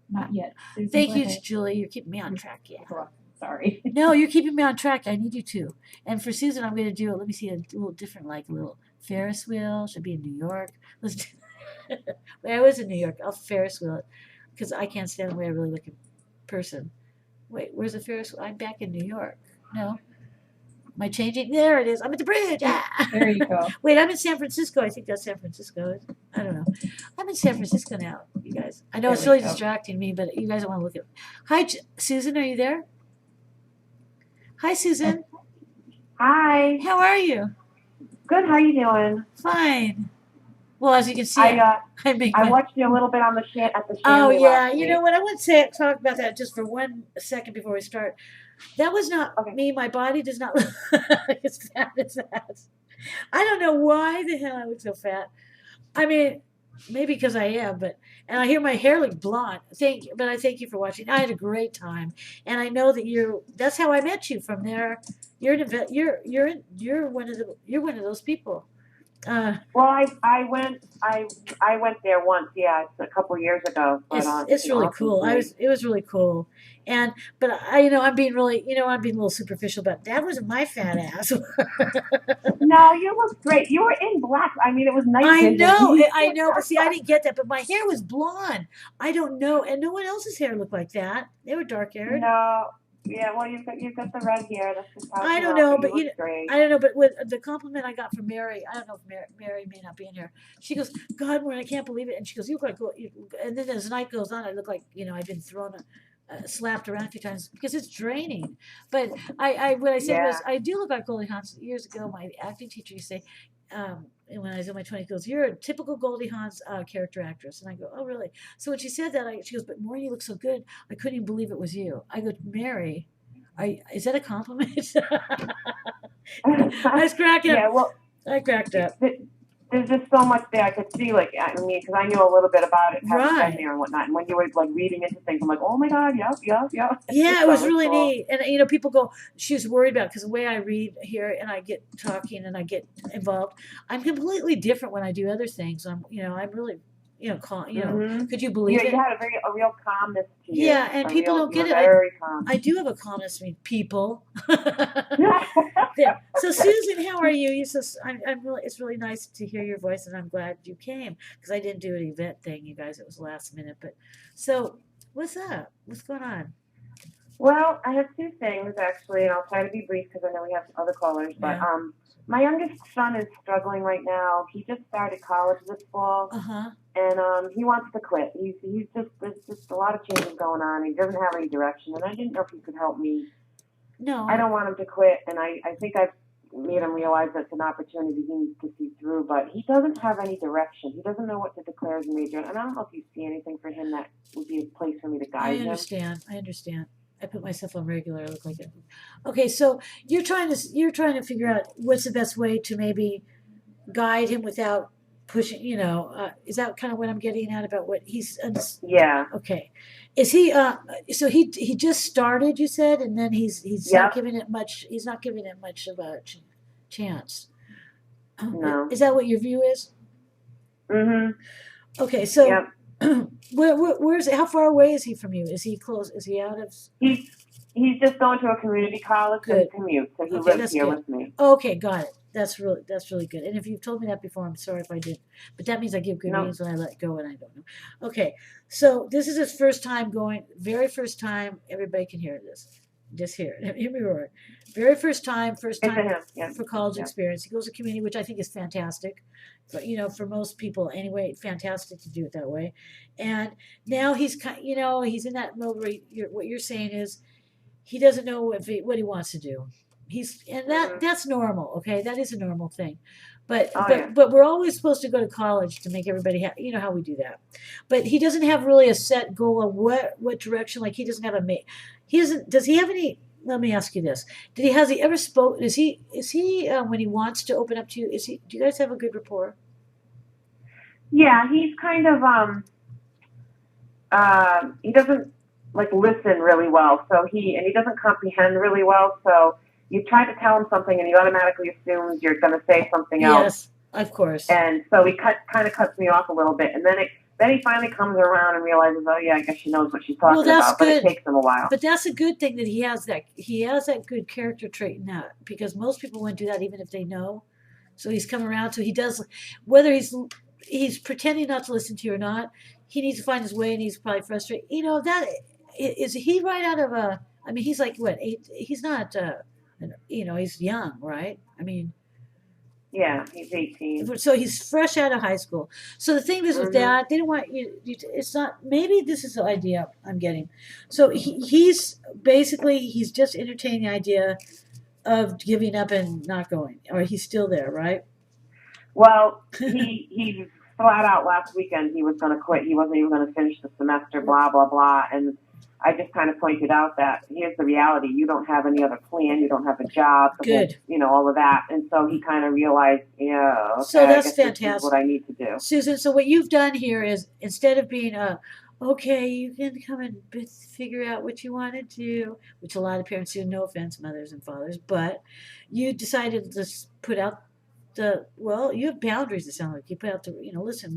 Not yet. Susan, Thank you, ahead. Julie. You're keeping me on track. Yeah. Sorry. No, you're keeping me on track. I need you to. And for Susan, I'm going to do it. Let me see a little different, like a little Ferris wheel. Should be in New York. Let's do. When I was in New York, I'll Ferris wheel it because I can't stand the way I really look in person. Wait, where's the Ferris wheel? I'm back in New York. No. Am I changing? There it is. I'm at the bridge. Ah! There you go. Wait, I'm in San Francisco. I think that's San Francisco. I don't know. I'm in San Francisco now, you guys. I know it's really distracting me, but you guys don't want to look at it. Hi, Susan. Are you there? Hi, Susan. Hi. How are you? Good. How are you doing? Fine. Well, as you can see, I I watched you a little bit on at the Oh Shanley yeah, last you week. know what? I want to talk about that just for 1 second before we start. That was not me. My body does not look as fat as that. I don't know why the hell I look so fat. I mean, maybe because I am, and I hear my hair look blonde. But I thank you for watching. I had a great time, and I know that that's how I met you from there. You're one of those people. Well, I went there once. Yeah, it's a couple years ago. But it's really cool. It was really cool, but I'm being a little superficial. But that wasn't my fat ass. No, you look great. You were in black. I mean, it was nice. I know. But see, I didn't get that. But my hair was blonde. I don't know, and no one else's hair looked like that. They were dark haired. No. Yeah, well, you've got the red hair. That's just how I don't know, but great. I don't know, but with the compliment I got from Mary, I don't know if Mary may not be in here. She goes, "God, Maureen, I can't believe it," and she goes, "You look like," and then as the night goes on, I look like I've been slapped around a few times because it's draining. But what I said was, I do look like Goldie Hawn. Years ago, my acting teacher used to say, and when I was in my 20s, he goes, "You're a typical Goldie Hawn's character actress." And I go, "Oh, really?" So when she said that, she goes, "But Maureen, you look so good. I couldn't even believe it was you." I go, "Mary, is that a compliment?" I was cracking up. Yeah, well, I cracked up. There's just so much there. I could see, because I knew a little bit about it, having Right. been there and whatnot. And when you were reading into things, I'm like, oh my God, yep. Yeah, it was really neat. And people go, she was worried about because the way I read here and I get talking and I get involved, I'm completely different when I do other things. I'm really, calm. Could you believe it? You had a real calmness to you. Yeah, and people don't get it. Very calm. I do have a calmness to me, people. Yeah. So Susan, how are you? It's really nice to hear your voice, and I'm glad you came because I didn't do an event thing, you guys. It was last minute, but so what's up? What's going on? Well, I have two things actually, and I'll try to be brief because I know we have other callers. But my youngest son is struggling right now. He just started college this fall, and he wants to quit. There's just a lot of changes going on. He doesn't have any direction, and I didn't know if you could help me. No, I don't want him to quit, and I think I've made him realize that's an opportunity he needs to see through, but he doesn't have any direction. He doesn't know what to declare as a major, and I don't know if you see anything for him that would be a place for me to guide him. I understand. I put myself on regular. I look like it. Okay, so you're trying to figure out what's the best way to maybe guide him without pushing. Is that kind of what I'm getting at about what he's? Yeah. Okay, is he? So he just started. You said, and then he's not giving it much. He's not giving it much of a chance. No. Is that what your view is? Mhm. Okay, so. Yep. Where's how far away is he from you? Is he close? Is he out of? He's just going to a community college and commute, so he lives here with me. Okay, got it. That's really good. And if you've told me that before, I'm sorry if I did, but that means I give good reasons when I let go and I don't know. Okay, so this is his first time going. Very first time. Everybody can hear this. Just hear it. Hear me roar. Very first time for college experience. He goes to community, which I think is fantastic. But for most people anyway, fantastic to do it that way. And now he's he's in that mode where what you're saying is he doesn't know what he wants to do. That's normal. Okay, that is a normal thing. But we're always supposed to go to college to make everybody happy. You know how we do that. But he doesn't have really a set goal of what direction. Like he doesn't have he doesn't. Does he have any? Let me ask you this: has he ever spoke? Is he when he wants to open up to you? Do you guys have a good rapport? Yeah, he's kind of he doesn't like listen really well. So he doesn't comprehend really well. So you try to tell him something, and he automatically assumes you're going to say something else. Yes, of course. And so he kind of cuts me off a little bit, and then he finally comes around and realizes, oh yeah, I guess she knows what she's talking about. But it takes him a while. But that's a good thing that he has that good character trait in that, because most people wouldn't do that even if they know. So he's come around. So he does, whether he's pretending not to listen to you or not, he needs to find his way, and he's probably frustrated. That is he right out of a. I mean, he's like what? He's not. He's young, right? I mean. Yeah, he's 18. So he's fresh out of high school. So the thing is with that, they don't want you. It's not. Maybe this is the idea I'm getting. So he's just entertaining the idea of giving up and not going, or he's still there, right? Well, he flat out last weekend he was going to quit. He wasn't even going to finish the semester. Blah blah blah. And I just kind of pointed out that here's the reality. You don't have any other plan. You don't have a job. Good. All of that. And so he kind of realized, okay, so that's fantastic. This is what I need to do. Susan, so what you've done here is, instead of being okay, you can come and figure out what you want to do, which a lot of parents do, no offense, mothers and fathers, but you decided to just put out you have boundaries, it sounds like. You put out listen,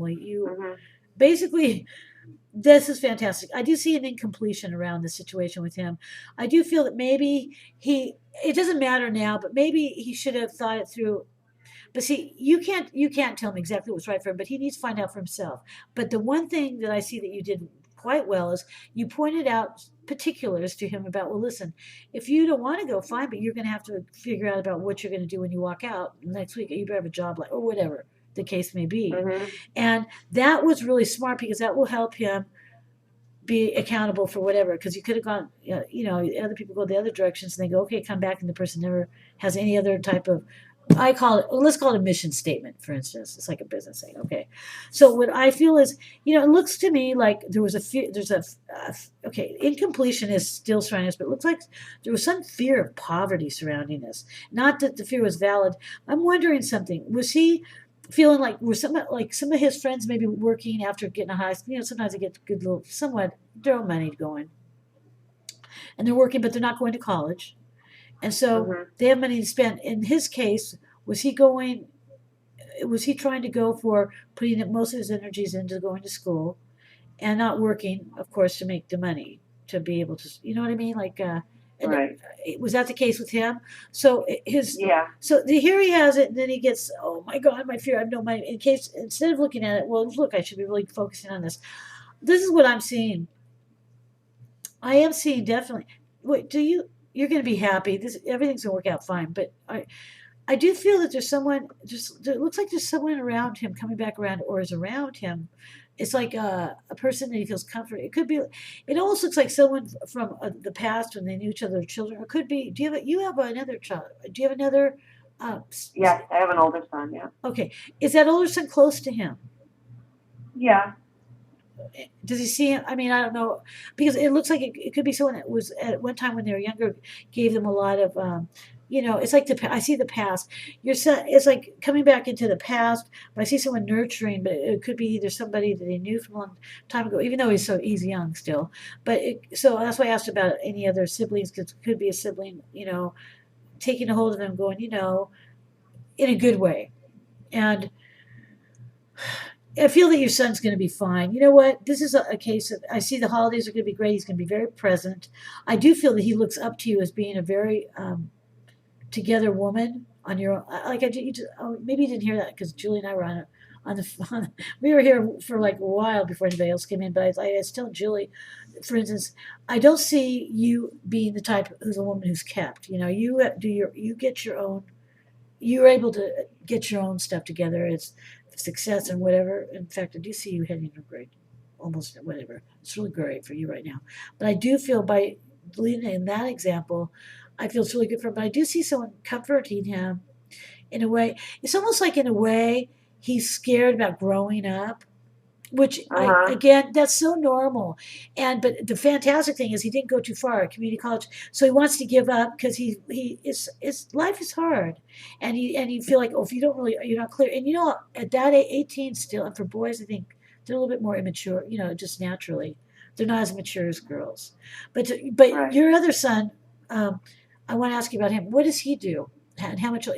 basically, this is fantastic. I do see an incompletion around the situation with him. I do feel that maybe it doesn't matter now, but maybe he should have thought it through. But see, you can't tell him exactly what's right for him, but he needs to find out for himself. But the one thing that I see that you did quite well is you pointed out particulars to him about, well, listen, if you don't want to go, fine, but you're going to have to figure out about what you're going to do when you walk out next week. You better have a job, or whatever the case may be. And that was really smart, because that will help him be accountable for whatever, because you could have gone, other people go the other directions and they go, okay, come back, and the person never has any other type of, let's call it a mission statement, for instance. It's like a business thing, okay? So what I feel is, it looks to me like incompletion is still surrounding us, but it looks like there was some fear of poverty surrounding us. Not that the fear was valid. I'm wondering something. Was he feeling like some of his friends maybe working after getting a high school? Sometimes they get good little, somewhat their own money going, and they're working, but they're not going to college, and so they have money to spend. In his case, was he trying to go for putting most of his energies into going to school and not working, of course, to make the money to be able to, you know what I mean? Right. Was that the case with him? So So here he has it, and then he gets, oh my God, my fear, I have no money. Instead of looking at it, well, look, I should be really focusing on this. This is what I'm seeing. I am seeing definitely. Wait, you're going to be happy. Everything's going to work out fine. But I do feel that there's someone. It looks like there's someone around him coming back around, or is around him. It's like a person that he feels comforted. It could be. It almost looks like someone from the past when they knew each other, children. It could be. You have another child? Do you have another? Yes, I have an older son. Yeah. Okay, is that older son close to him? Yeah. does he see him? I mean, I don't know, because it looks like it could be someone that was at one time when they were younger, gave them a lot of, it's like I see the past. Your son, it's like coming back into the past. But I see someone nurturing, but it could be either somebody that he knew from a long time ago, even though he's young still. But so that's why I asked about any other siblings, because it could be a sibling, taking a hold of him, going, in a good way. And I feel that your son's going to be fine. You know what? This is a case of, I see the holidays are going to be great. He's going to be very present. I do feel that he looks up to you as being a very together woman on your own. Like maybe you didn't hear that because Julie and I were on the we were here for like a while before anybody else came in. But I was telling Julie, for instance, I don't see you being the type who's a woman who's kept. You get your own. You're able to get your own stuff together. It's success and whatever. In fact, I do see you heading to great, almost whatever. It's really great for you right now. But I do feel by leading in that example, I feel it's really good for him. But I do see someone comforting him in a way. It's almost like in a way he's scared about growing up, which again, that's so normal. But the fantastic thing is he didn't go too far at community college, so he wants to give up because life is hard, and you feel like, if you don't really, you're not clear, and at that 18 still, and for boys I think they're a little bit more immature, just naturally they're not as mature as girls. But Right. Your other son, I want to ask you about him. What does he do, and how much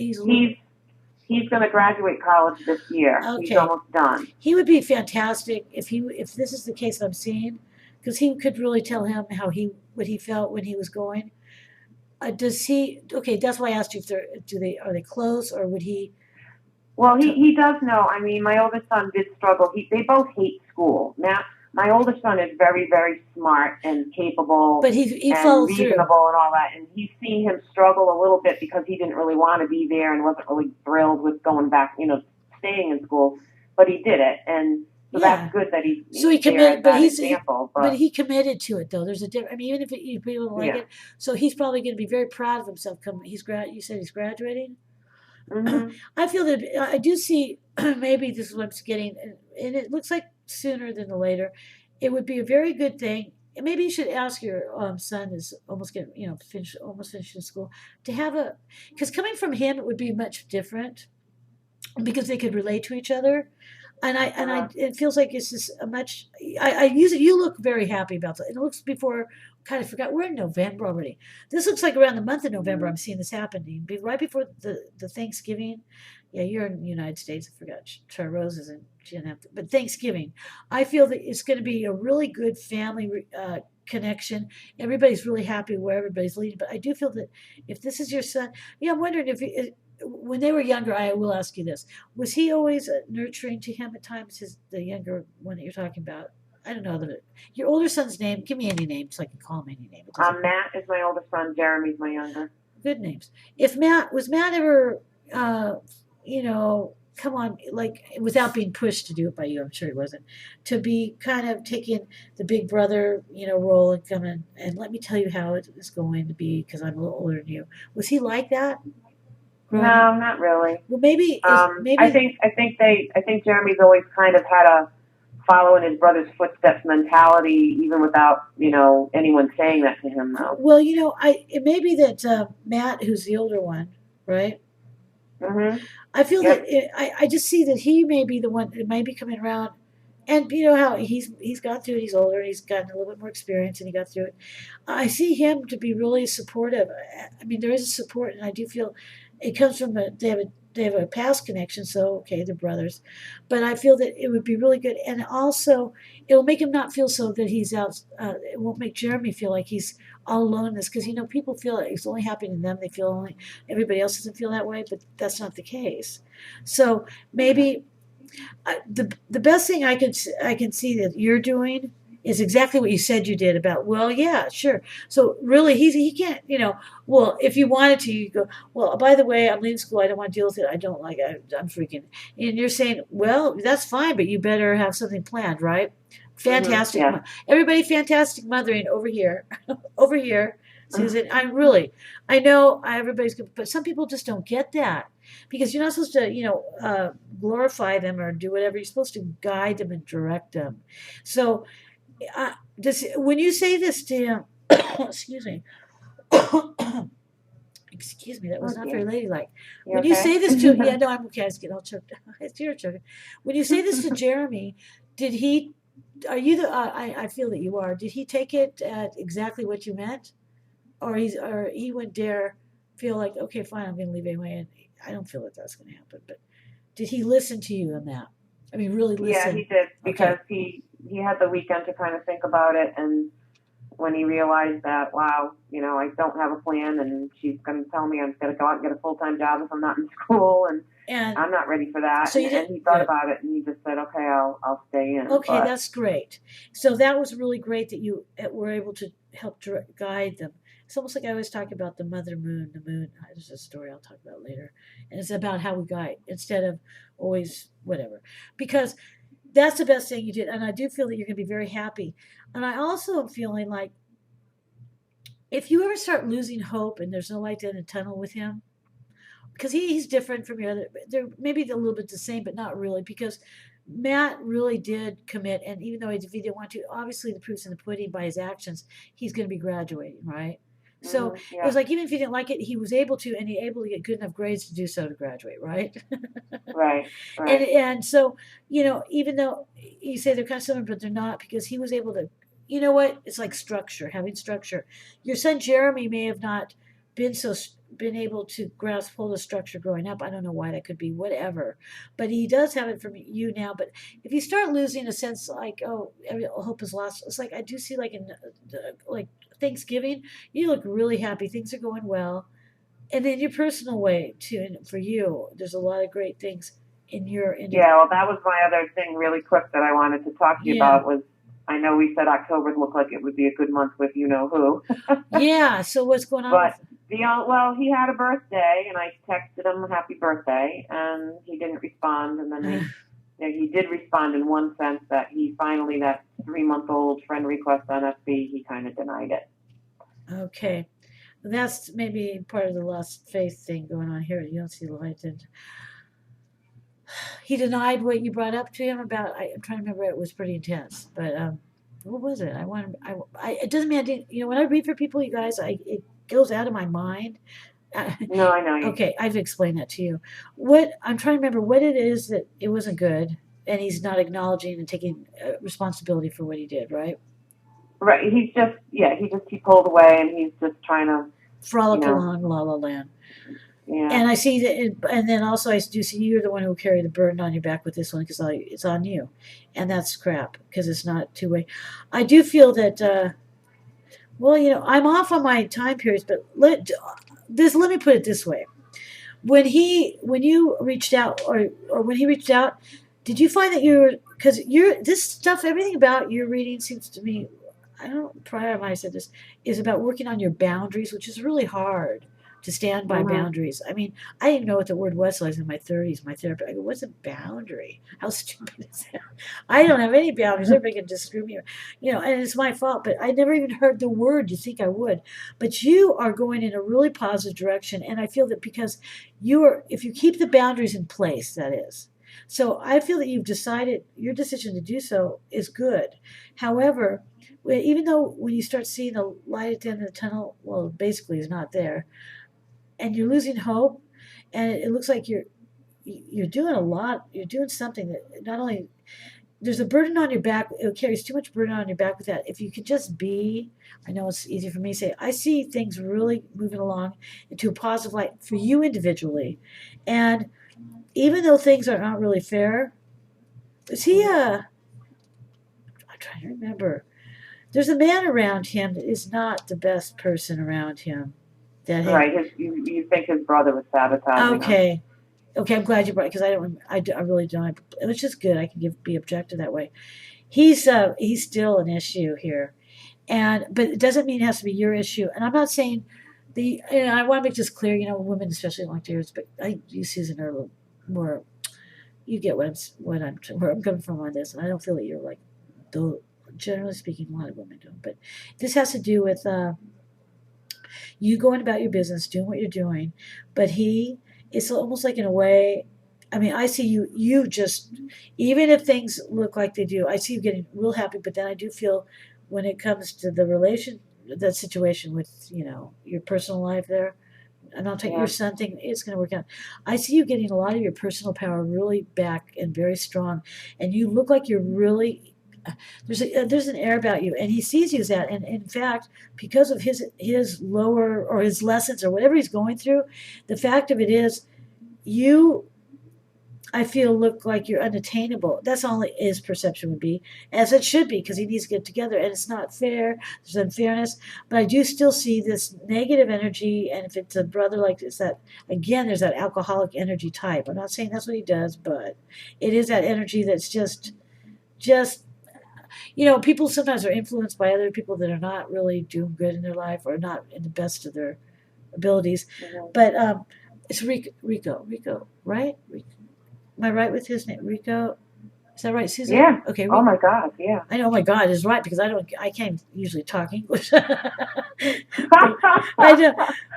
He's going to graduate college this year. Okay. He's almost done. He would be fantastic if this is the case that I'm seeing, because he could really tell him what he felt when he was going. Does he? Okay, that's why I asked you if are they close, or would he? Well, he does know. I mean, my oldest son did struggle. They both hate school. Now, my oldest son is very, very smart and capable, but he and followed reasonable through. and all that. And he's seen him struggle a little bit because he didn't really want to be there and wasn't really thrilled with going back, staying in school. But he did it, and so that's good that he committed. But but he committed to it, though. There's a difference. I mean, even if people don't like it, so he's probably going to be very proud of himself. You said he's graduating. Mm-hmm. I feel that I do see maybe this is what I'm getting, and it looks like sooner than later. It would be a very good thing. And maybe you should ask your son is almost finishing school to have because coming from him it would be much different because they could relate to each other. It feels like it's just a much. I use it. You look very happy about that. It looks before. Kind of forgot. We're in November already. This looks like around the month of November. I'm seeing this happening. Right before the Thanksgiving. Yeah, you're in the United States. I forgot. Char Rose isn't. She didn't have to. But Thanksgiving, I feel that it's going to be a really good family connection. Everybody's really happy where everybody's leading. But I do feel that if this is your son, I'm wondering if when they were younger, I will ask you this: was he always nurturing to him at times? The younger one that you're talking about. I don't know your older son's name. Give me any name so I can call him any name. Matt is my oldest son. Jeremy's my younger. Good names. If Matt ever, come on, like without being pushed to do it by you, I'm sure he wasn't, to be kind of taking the big brother, role and come in and let me tell you how it is going to be because I'm a little older than you. Was he like that? No, not really. Well, maybe. I think Jeremy's always kind of had a follow in his brother's footsteps mentality, even without anyone saying that to him, though. Well, it may be that Matt, who's the older one, right? Mm-hmm. I feel that I just see that he may be the one that might be coming around, and you know how he's gone through it. He's older. He's gotten a little bit more experience, and he got through it. I see him to be really supportive. I mean, there is a support, and I do feel it comes from they have a past connection, so okay, they're brothers. But I feel that it would be really good, and also it will make him not feel so that he's out. It won't make Jeremy feel like he's all alone in this, because people feel like it's only happening to them. They feel only everybody else doesn't feel that way, but that's not the case. So maybe the best thing I can see that you're doing is exactly what you said you did about, well, yeah, sure. So really, he can't, well, if you wanted to, you go, well, by the way, I'm leaving school. I don't want to deal with it. I don't like it. I'm freaking. And you're saying, well, that's fine, but you better have something planned, right? Fantastic. Mm-hmm, yeah. Everybody, fantastic mothering over here. Over here, Susan. I know everybody's good, but some people just don't get that. because you're not supposed to, glorify them or do whatever. You're supposed to guide them and direct them. So, when you say this to him, excuse me, excuse me, that was not very ladylike. When you say this to, yeah, no, I'm okay. I was getting all choked. It's your choking. When you say this to Jeremy, did he? Are you the? I feel that you are. Did he take it at exactly what you meant, or he wouldn't dare feel like, okay, fine, I'm going to leave anyway. And I don't feel that that's going to happen. But did he listen to you on that? I mean, really listen. Yeah, he did, because he had the weekend to kind of think about it, and when he realized that, wow, I don't have a plan, and she's going to tell me I'm going to go out and get a full-time job if I'm not in school, and I'm not ready for that. So and he thought about it, and he just said, okay, I'll stay in. Okay, that's great. So that was really great that you were able to help guide them. It's almost like I always talk about the mother moon, the moon. There's a story I'll talk about later. And it's about how we guide instead of always whatever. Because that's the best thing you did. And I do feel that you're going to be very happy. And I also am feeling like if you ever start losing hope and there's no light in the tunnel with him, because he's different from your other, they're maybe a little bit the same, but not really, because Matt really did commit. And even though if he didn't want to, obviously the proof's in the pudding by his actions, he's going to be graduating, right? So it was like, even if he didn't like it, he was able to, and he able to get good enough grades to do so to graduate, right? Right. And so, even though you say they're kind of similar, but they're not, because he was able to, you know what? It's like having structure. Your son Jeremy may have not been able to grasp hold of structure growing up. I don't know why that could be, whatever. But he does have it from you now. But if you start losing a sense like, oh, hope is lost, it's like I do see like in like Thanksgiving, you look really happy. Things are going well. And in your personal way, too, and for you, there's a lot of great things in your... Yeah, well, that was my other thing really quick that I wanted to talk to you about was, I know we said October looked like it would be a good month with you-know-who. Yeah, so what's going on? But, well, he had a birthday, and I texted him happy birthday, and he didn't respond, and then he did respond in one sense that he finally, that 3-month-old friend request on FB, he kind of denied it. Okay. That's maybe part of the lost faith thing going on here. You don't see the light. And he denied what you brought up to him about. I'm trying to remember. It was pretty intense. But what was it? It doesn't mean I didn't. When I read for people, you guys, it goes out of my mind. No, I know. Okay, I've explained that to you. What I'm trying to remember what it is that it wasn't good, and he's not acknowledging and taking responsibility for what he did. Right. Right, he pulled away, and he's just trying to frolic along La La Land. Yeah. And I see that, and then also I do see you're the one who carry the burden on your back with this one because it's on you, and that's crap because it's not two-way. I do feel that, I'm off on my time periods, but let me put it this way: when you reached out, or when he reached out, did you find that this stuff, everything about your reading seems to me. I don't prior when I said this is about working on your boundaries, which is really hard to stand by boundaries. I mean, I didn't even know what the word was till I was in my 30s. My therapist, I go, what's a boundary? How stupid is that? I don't have any boundaries. Everybody can just screw me, and it's my fault. But I never even heard the word. You think I would. But you are going in a really positive direction. And I feel that because if you keep the boundaries in place, that is. So I feel that you've decided your decision to do so is good. However, even though when you start seeing the light at the end of the tunnel, well, basically is not there, and you're losing hope, and it looks like you're doing a lot. You're doing something that not only there's a burden on your back. It carries too much burden on your back with that. If you could just be, I know it's easy for me to say, I see things really moving along into a positive light for you individually, and even though things are not really fair, is he I'm trying to remember. There's a man around him that is not the best person around him. Right. You think his brother was sabotaging him. Okay, I'm glad you brought it because I really don't. It's just good. I can be objective that way. He's still an issue here, but it doesn't mean it has to be your issue. And I'm not saying I want to make this clear. Women especially don't like to hear this, but I use Susan a little more. You get where I'm coming from on this, and I don't feel that you're like though. Generally speaking, a lot of women don't. But this has to do with you going about your business, doing what you're doing. But he it's almost like in a way, I mean, I see you just, even if things look like they do, I see you getting real happy, but then I do feel when it comes to that situation with, your personal life there, and I'll take your son thing, it's going to work out. I see you getting a lot of your personal power really back and very strong, and you look like you're really, there's an air about you, and he sees you as that, and in fact, because of his lower or his lessons or whatever he's going through, the fact of it is, you I feel look like you're unattainable. That's all his perception would be, as it should be, because he needs to get together, and it's not fair. There's unfairness, but I do still see this negative energy, and if it's a brother like this, that again, there's that alcoholic energy type. I'm not saying that's what he does, but it is that energy that's just people sometimes are influenced by other people that are not really doing good in their life or not in the best of their abilities. But it's Rico, right? Am I right with his name? Rico? Is that right, Susan? Yeah. Okay. Oh my God. Yeah. I know. Oh my God is right because I can't usually talk English. I know.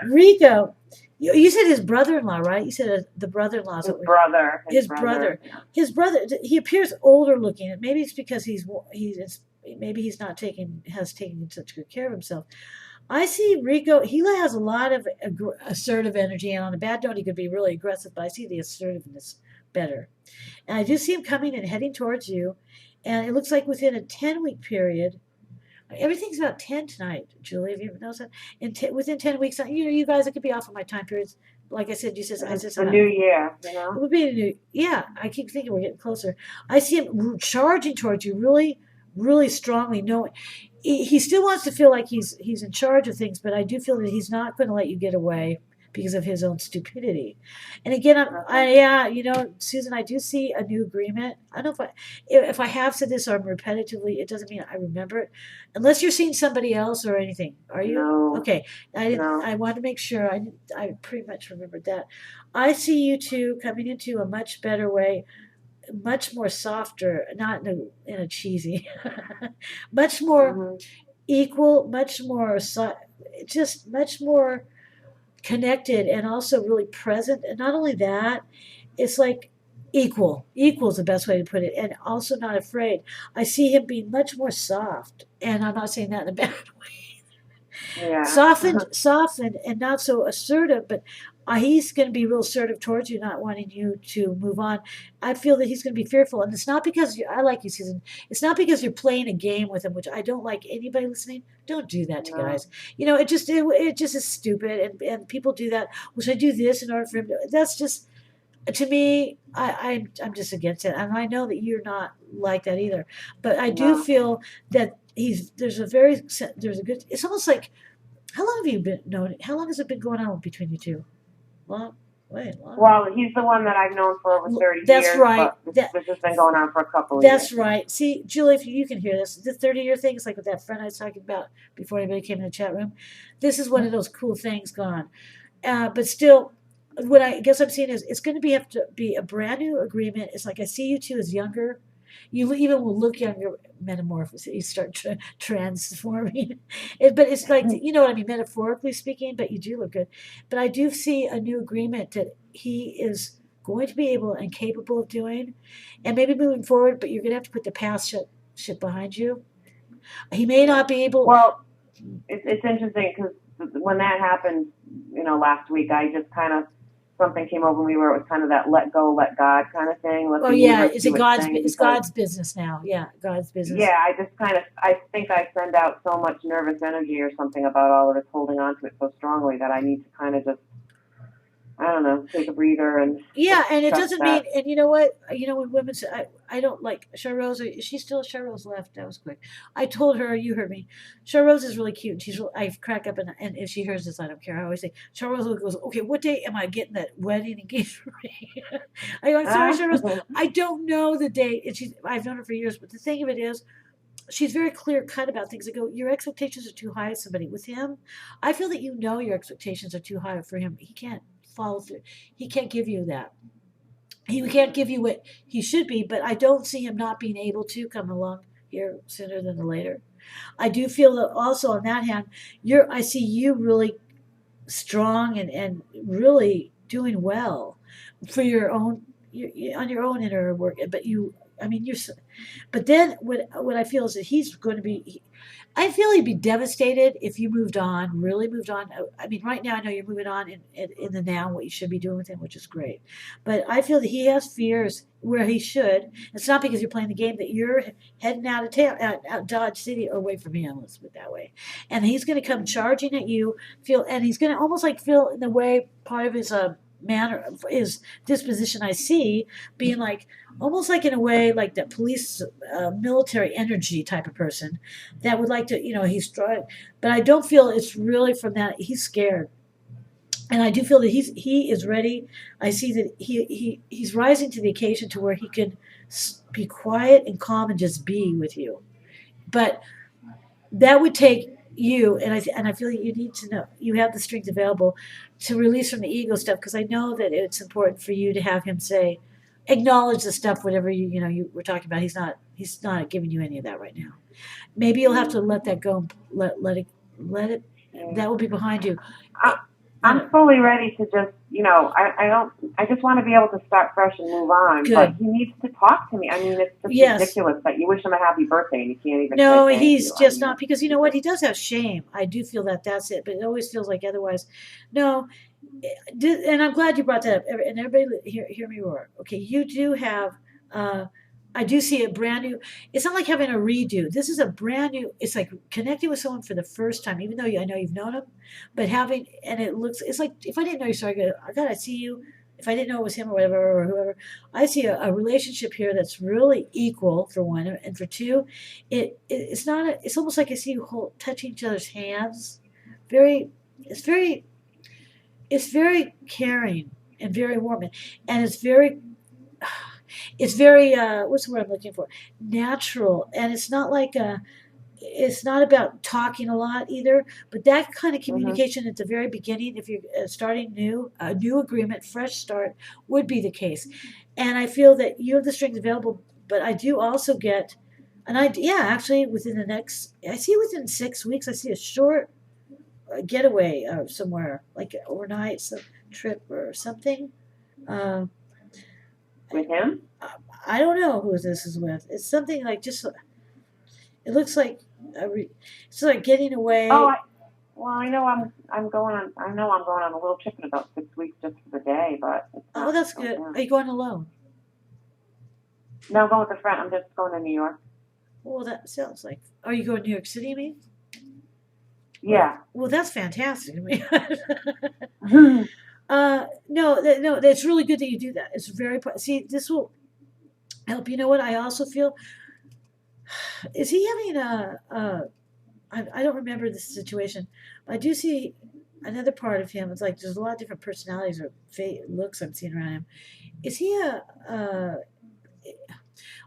Rico. You said his brother-in-law, right? You said the brother-in-law's his brother. His brother. His brother. He appears older looking. Maybe it's because maybe he's not has taken such good care of himself. I see Rico. He has a lot of assertive energy, and on a bad note, he could be really aggressive. But I see the assertiveness better, and I do see him coming and heading towards you. And it looks like within a 10-week period, everything's about 10 tonight, Julie. Have you noticed that? Within 10 weeks, you guys, it could be off of my time periods. Like I said, it's a new year, It would be a new, yeah. I keep thinking we're getting closer. I see him charging towards you really, really strongly. Knowing he still wants to feel like he's in charge of things, but I do feel that he's not going to let you get away because of his own stupidity. And again, Susan, I do see a new agreement. I don't know if I have said this or I'm repetitively, it doesn't mean I remember it. Unless you're seeing somebody else or anything. Are you? No. Okay. I didn't. No. I wanted to make sure. I pretty much remembered that. I see you two coming into a much better way, much more softer, not in a cheesy, much more equal, much more just much more connected and also really present. And not only that, it's like equal is the best way to put it, and also not afraid. I see him being much more soft, and I'm not saying that in a bad way. Yeah. Softened and not so assertive, but he's going to be real assertive towards you, not wanting you to move on. I feel that he's going to be fearful, and it's not because I like you, Susan. It's not because you're playing a game with him, which I don't like. Anybody listening, don't do that to guys. It just is stupid, and people do that. Well, should I do this in order for him to? That's just, to me. I'm just against it, and I know that you're not like that either. But I do feel that there's a good. It's almost like, how long have you been known? How long has it been going on between you two? Long. Well, he's the one that I've known for over 30 years. That's right. This has been going on for a couple of years. That's right. See, Julie, if you can hear this, the 30-year thing is like with that friend I was talking about before anybody came in the chat room. This is one of those cool things gone. But still, what I guess I'm seeing is it's going to have to be a brand new agreement. It's like I see you two as younger. You even will look younger, metamorphosis. You start transforming. But it's like, you know what I mean, metaphorically speaking, but you do look good. But I do see a new agreement that he is going to be able and capable of doing, and maybe moving forward, but you're going to have to put the past shit behind you. He may not be able. Well, it's interesting because when that happened, last week, I just kind of, something came over me where it was kind of that let go, let God kind of thing. It's God's business now. Yeah, God's business. Yeah, I think I send out so much nervous energy or something about all of this, holding on to it so strongly that I need to kind of just, I don't know, take a breather and. Yeah, and it doesn't mean, and you know what? When women say, I don't like Charrose. Is she still Charrose left? That was quick. I told her, you heard me. Charrose is really cute. I crack up, and if she hears this, I don't care. I always say, Charrose goes, okay, what day am I getting that wedding engagement ring? I go, I'm sorry, Charrose. I don't know the date. And I've known her for years, but the thing of it is, she's very clear cut about things. I go, your expectations are too high of somebody. With him, I feel that your expectations are too high for him. He can't follow through. He can't give you that. He can't give you what he should be, but I don't see him not being able to come along here sooner than later. I do feel that also on that hand, I see you really strong and really doing well for your own, on your own inner work. But I mean, but then what I feel is that he's going to be. I feel he'd be devastated if you moved on, really moved on. I mean, right now I know you're moving on in the now, what you should be doing with him, which is great. But I feel that he has fears where he should. It's not because you're playing the game that you're heading out of town, out Dodge City, or away from him. Let's put it that way. And he's going to come charging at you, and he's going to almost like feel in the way part of his manner, his disposition. I see being like almost like in a way like that police military energy type of person that would like to, he's trying, but I don't feel it's really from that. He's scared, and I do feel that he is ready. I see that he's rising to the occasion to where he can be quiet and calm and just be with you. But that would take you, and I feel that you need to know you have the strength available to release from the ego stuff, because I know that it's important for you to have him acknowledge the stuff, whatever you were talking about. He's not giving you any of that right now. Maybe you'll have to let that go. Let it. That will be behind you. I'm fully ready to just, I just want to be able to start fresh and move on. Good. But he needs to talk to me. I mean, it's just ridiculous that you wish him a happy birthday and you can't even. No, he's just not, because you know what? He does have shame. I do feel that that's it, but it always feels like otherwise. No, and I'm glad you brought that up. And everybody hear me roar. Okay, you do have. I do see a brand new. It's not like having a redo. This is a brand new. It's like connecting with someone for the first time, even though I know you've known them, but it's like if I didn't know you, so I gotta see you. If I didn't know it was him or whatever or whoever, I see a relationship here that's really equal, for one, and for two, it's not. It's almost like I see you touching each other's hands. It's very caring and very warm, and it's very. It's very what's the word I'm looking for? Natural, and it's not like it's not about talking a lot either. But that kind of communication at the very beginning, if you're starting new, a new agreement, fresh start, would be the case. And I feel that you have the strength available, but I do also get an idea. Actually, within 6 weeks, I see a short getaway somewhere, like overnight, some trip or something. With him? I don't know who this is with. It's something like just. It looks like it's like getting away. Oh, I know I'm going on. I know I'm going on a little trip in about 6 weeks just for the day, but. That's good. Are you going alone? No, I'm going with a friend. I'm just going to New York. Well, that sounds like. Are you going to New York City? You mean? Yeah. Well, that's fantastic. I mean. No, it's really good that you do that. It's very, see, this will help. You know what I also feel? Is he having I don't remember the situation, but I do see another part of him. It's like there's a lot of different personalities or looks I'm seeing around him. Is he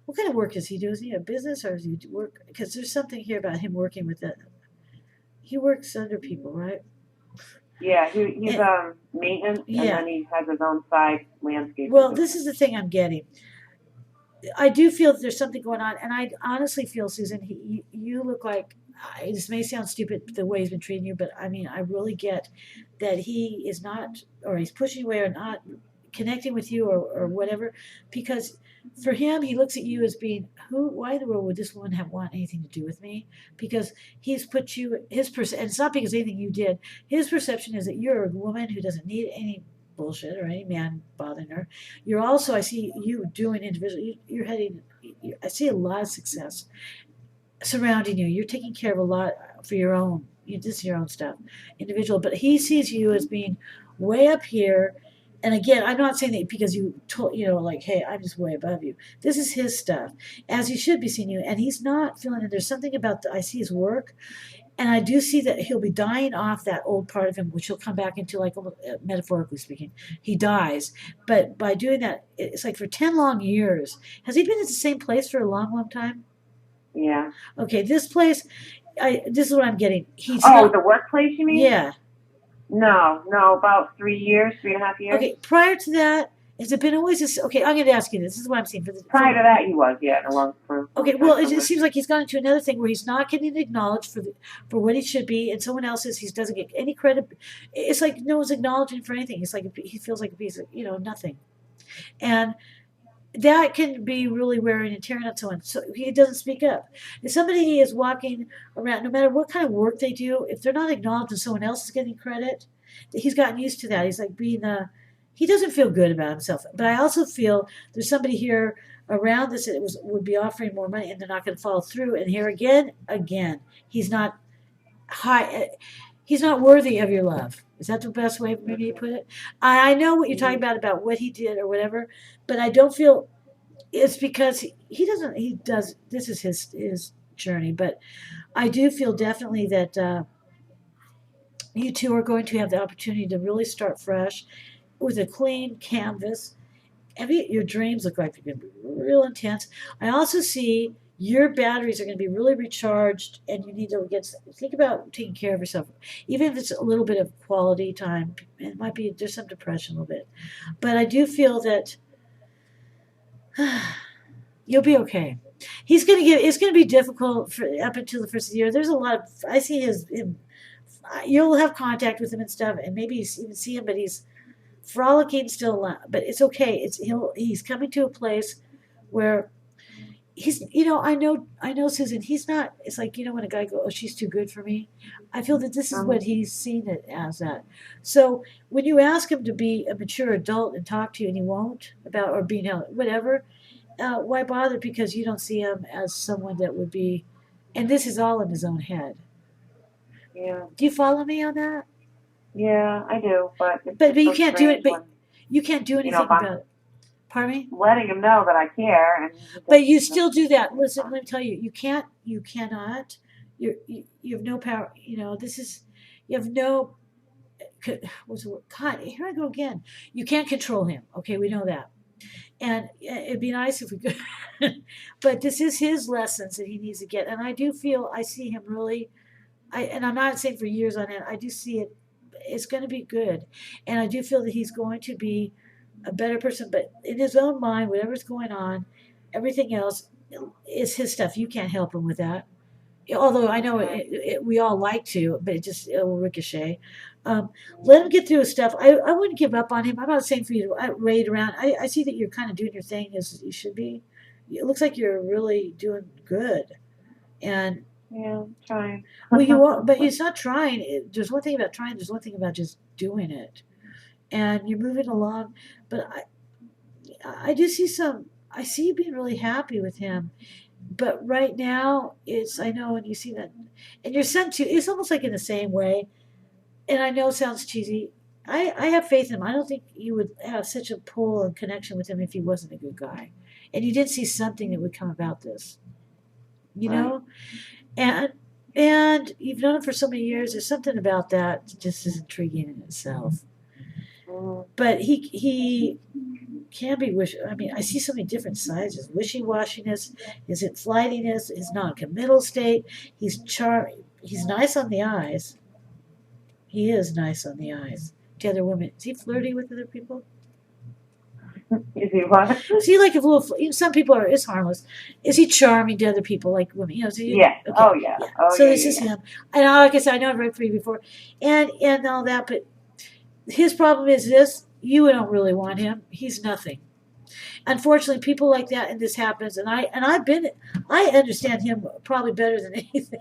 what kind of work does he do? Is he a business or does he work? Because there's something here about him working with he works under people, right? Yeah, he's maintenance, and then he has his own side landscape. Well, this is the thing I'm getting. I do feel that there's something going on, and I honestly feel, Susan, you look like, this may sound stupid the way he's been treating you, but I mean, I really get that he is not, or he's pushing you away or not connecting with you or whatever, because for him, he looks at you as being, why in the world would this woman want anything to do with me? Because he's put you, and it's not because of anything you did, his perception is that you're a woman who doesn't need any bullshit or any man bothering her. You're also, I see you doing individual, I see a lot of success surrounding you. You're taking care of a lot for your own, this is your own stuff, individual, but he sees you as being way up here. And again, I'm not saying that because you told, like, hey, I'm just way above you. This is his stuff, as he should be seeing you. And he's not feeling it. There's something about I see his work, and I do see that he'll be dying off that old part of him, which he'll come back into, like, metaphorically speaking. He dies. But by doing that, it's like for 10 long years. Has he been at the same place for a long, long time? Yeah. Okay, this place, this is what I'm getting. The workplace, you mean? Yeah. No, about 3 years, 3.5 years. Okay, prior to that, Has it been always this? Okay, I'm going to ask you this. This is what I'm seeing. Prior to that, he was, yeah, in a long for. Okay, well, it seems like he's gone into another thing where he's not getting acknowledged for what he should be, and someone else he doesn't get any credit. It's like no one's acknowledging for anything. It's like he feels like a piece of nothing, and that can be really wearing and tearing on someone. So he doesn't speak up. If somebody is walking around, no matter what kind of work they do, if they're not acknowledged and someone else is getting credit, he's gotten used to that. He's like being he doesn't feel good about himself. But I also feel there's somebody here around this that would be offering more money and they're not going to follow through. And here again, he's not high. He's not worthy of your love. Is that the best way maybe to put it? I know what you're talking about what he did or whatever, but I don't feel it's because he does. This is his journey, but I do feel definitely that you two are going to have the opportunity to really start fresh with a clean canvas. Your dreams look like they're going to be real intense. I also see your batteries are going to be really recharged, and you need to think about taking care of yourself, even if it's a little bit of quality time. It might be just some depression a little bit, but I do feel that you'll be okay. It's going to be difficult up until the first of the year. There's a lot of I see him. You'll have contact with him and stuff, and maybe you even see him, but he's frolicking still. But it's okay. He's coming to a place where he's. I know Susan. He's not. It's like when a guy goes, "Oh, she's too good for me." I feel that this is what he's seen it as that. So when you ask him to be a mature adult and talk to you, and he won't about or being whatever, why bother? Because you don't see him as someone that would be, and this is all in his own head. Yeah. Do you follow me on that? Yeah, I do, but you can't do it. But you can't do anything about it. Pardon me? Letting him know that I care, but you still do that. Listen, let me tell you, you can't. You cannot. You have no power. This is. You have no. What's the word? God, here I go again. You can't control him. Okay, we know that. And it'd be nice if we could. But this is his lessons that he needs to get. And I do feel I see him really. And I'm not saying for years on end. I do see it. It's going to be good, and I do feel that he's going to be a better person. But in his own mind, whatever's going on, everything else is his stuff. You can't help him with that. Although I know we all like to, but it will ricochet. Let him get through his stuff. I wouldn't give up on him. I'm not saying for you to raid around. I see that you're kind of doing your thing as you should be. It looks like you're really doing good, and. Yeah, trying. Well, you are, but it's not trying. There's one thing about trying. There's one thing about just doing it, and you're moving along. But I do see I see you being really happy with him, but right now I know, and you see that, and your son too. It's almost like in the same way, and I know it sounds cheesy. I have faith in him. I don't think you would have such a pull and connection with him if he wasn't a good guy, and you did see something that would come about this, know. And you've known him for so many years. There's something about that just is intriguing in itself. But he can be I see so many different sides. His wishy-washiness, his flightiness, his non-committal state. He's nice on the eyes. He is nice on the eyes to other women. Is he flirty with other people? Is he what? See, like some people it's harmless. Is he charming to other people, like women? Yeah. Okay. Oh yeah. So this is him. And like I said, I know I've read for you before, and all that. But his problem is this: you don't really want him. He's nothing. Unfortunately, people like that, and this happens. And I understand him probably better than anything.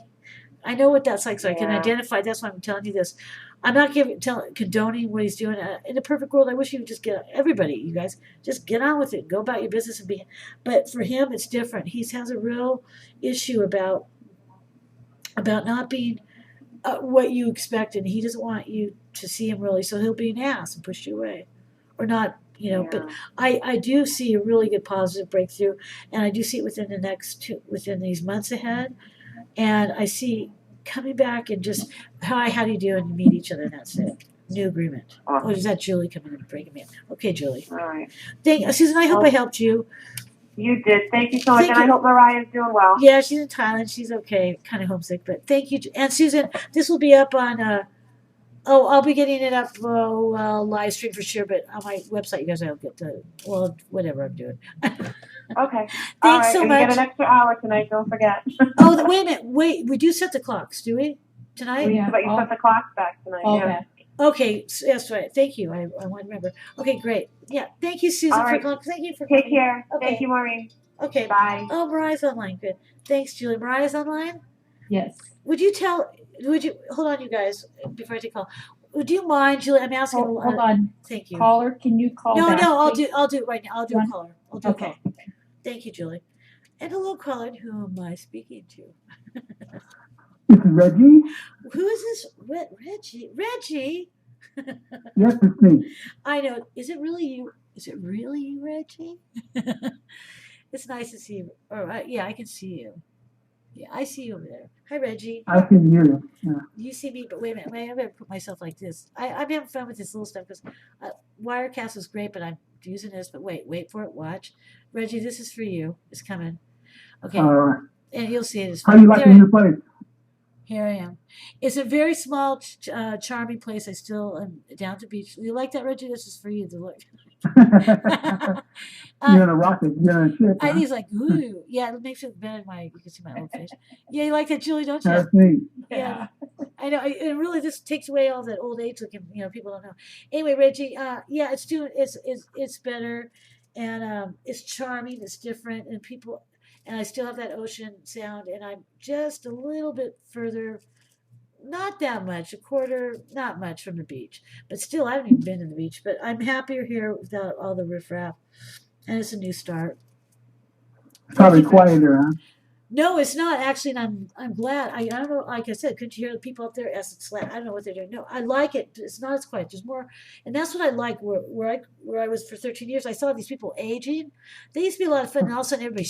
I know what that's like, so I can identify. That's why I'm telling you this. I'm not condoning what he's doing. In a perfect world, I wish he would just everybody, you guys, just get on with it. Go about your business and be. But for him, it's different. He has a real issue about not being what you expect, and he doesn't want you to see him really. So he'll be an ass and push you away, or not. But I do see a really good positive breakthrough, and I do see it within these months ahead, and I see coming back and just how do you do, and you meet each other, and that's it. New agreement. Awesome. Oh, is that Julie coming in and breaking me in? Okay, Julie. All right. Susan, I hope I helped you. You did. Thank you so much, and I hope Mariah's doing well. Yeah, she's in Thailand. She's okay. Kind of homesick, but thank you. And Susan, this will be up on Oh, I'll be getting it up, live stream for sure, but on my website, you guys will get to, whatever I'm doing. Okay. Thanks so and much. You get an extra hour tonight, don't forget. Wait a minute. Wait, we do set the clocks, do we? Tonight? But you set the clocks back tonight, yeah. Okay, yes, right. Thank you. I want to remember. Okay, great. Yeah, thank you, Susan, for calling. Thank you for Take coming. care. Okay. Thank you, Maureen. Okay. Bye. Oh, Mariah's online. Good. Thanks, Julie. Mariah's online? Yes. Would you hold on, you guys, before I take call. Would you mind, Julie? I'm asking. Hold on. Thank you. Caller, can you call back? No, I'll do it right now. I'll do a caller. I'll do a Okay. call. Thank you, Julie. And hello, caller. Who am I speaking to? This is Reggie. Who is this? Reggie? Reggie? Yes, it's me. I know. Is it really you? Is it really you, Reggie? It's nice to see you. Yeah, I can see you. Yeah, I see you over there. Hi, Reggie. I can hear you. Yeah. You see me, but wait a minute. Wait, I'm going to put myself like this. I'm having fun with this little stuff because Wirecast is great, but I'm using this. But wait for it. Watch. Reggie, this is for you. It's coming. Okay. All right. And you'll see it. It's How you like the new place? Here I am. It's a very small, charming place. I still am down at the beach. You like that, Reggie? This is for you to look. You're in a rocket. You're in a ship. I think it's like, ooh. Yeah, it makes it better when you can see my old face. Yeah, you like that, Julie, don't you? That's neat. Yeah. I know. It really just takes away all that old age looking, people don't know. Anyway, Reggie, yeah, it's better, and it's charming, it's different, and I still have that ocean sound, and I'm just a little bit further, not that much, a quarter, not much from the beach, but still, I haven't even been to the beach, but I'm happier here without all the riffraff, and it's a new start. Probably quieter, huh? No, it's not actually, and I'm glad. I don't know. Like I said, couldn't you hear the people up there? As it's loud. I don't know what they're doing. No, I like it. It's not as quiet. There's more, and that's what I like. Where I was for 13 years, I saw these people aging. They used to be a lot of fun, and all of a sudden everybody,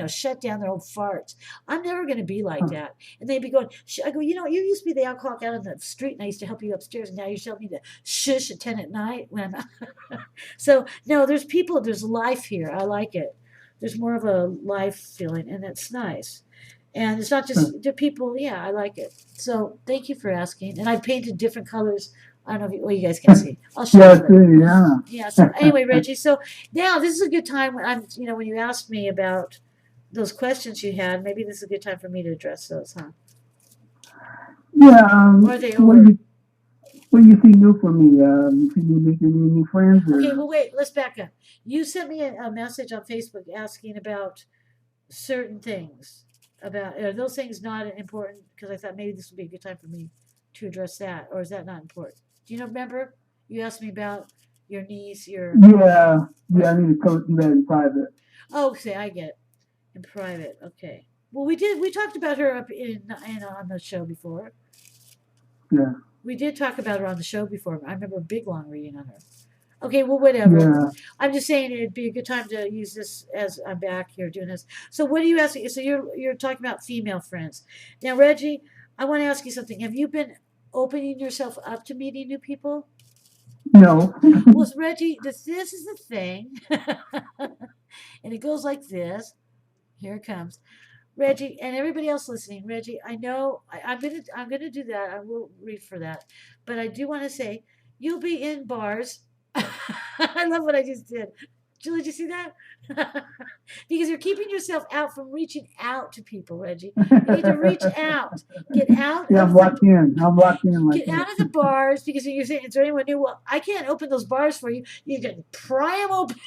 shut down their old farts. I'm never going to be like that. And they'd be going. I go, you used to be the alcoholic out on the street, and I used to help you upstairs, and now you're telling me to shush at 10 at night when I'm. So no, there's life here. I like it. There's more of a life feeling, and it's nice. And it's not just the people. Yeah, I like it. So thank you for asking. And I painted different colors. I don't know if you guys can see. I'll show you. Yeah. So anyway, Reggie. So now this is a good time when when you asked me about those questions you had. Maybe this is a good time for me to address those, huh? Yeah. Or are they over? What do you see new for me? You see me making any new friends? Okay, well, wait. Let's back up. You sent me a message on Facebook asking about certain things. Are those things not important? Because I thought maybe this would be a good time for me to address that. Or is that not important? Do you remember? You asked me about your niece, Yeah, I need to do that in private. Oh, okay, I get it. In private, okay. Well, we talked about her up on the show before. Yeah. We did talk about her on the show before. I remember a big long reading on her. Okay, well, whatever. Yeah. I'm just saying it'd be a good time to use this as I'm back here doing this. So what are you asking? So you're talking about female friends. Now, Reggie, I want to ask you something. Have you been opening yourself up to meeting new people? No. Well, Reggie, this is the thing. And it goes like this. Here it comes. Reggie, and everybody else listening, Reggie, I know I'm gonna do that. I will read for that, but I do want to say you'll be in bars. I love what I just did. Julie, did you see that? Because you're keeping yourself out from reaching out to people, Reggie. You need to reach out. Get out. Yeah, I'm locked in. Get out of the bars because you're saying, is there anyone new? Well, I can't open those bars for you. You can pry them open.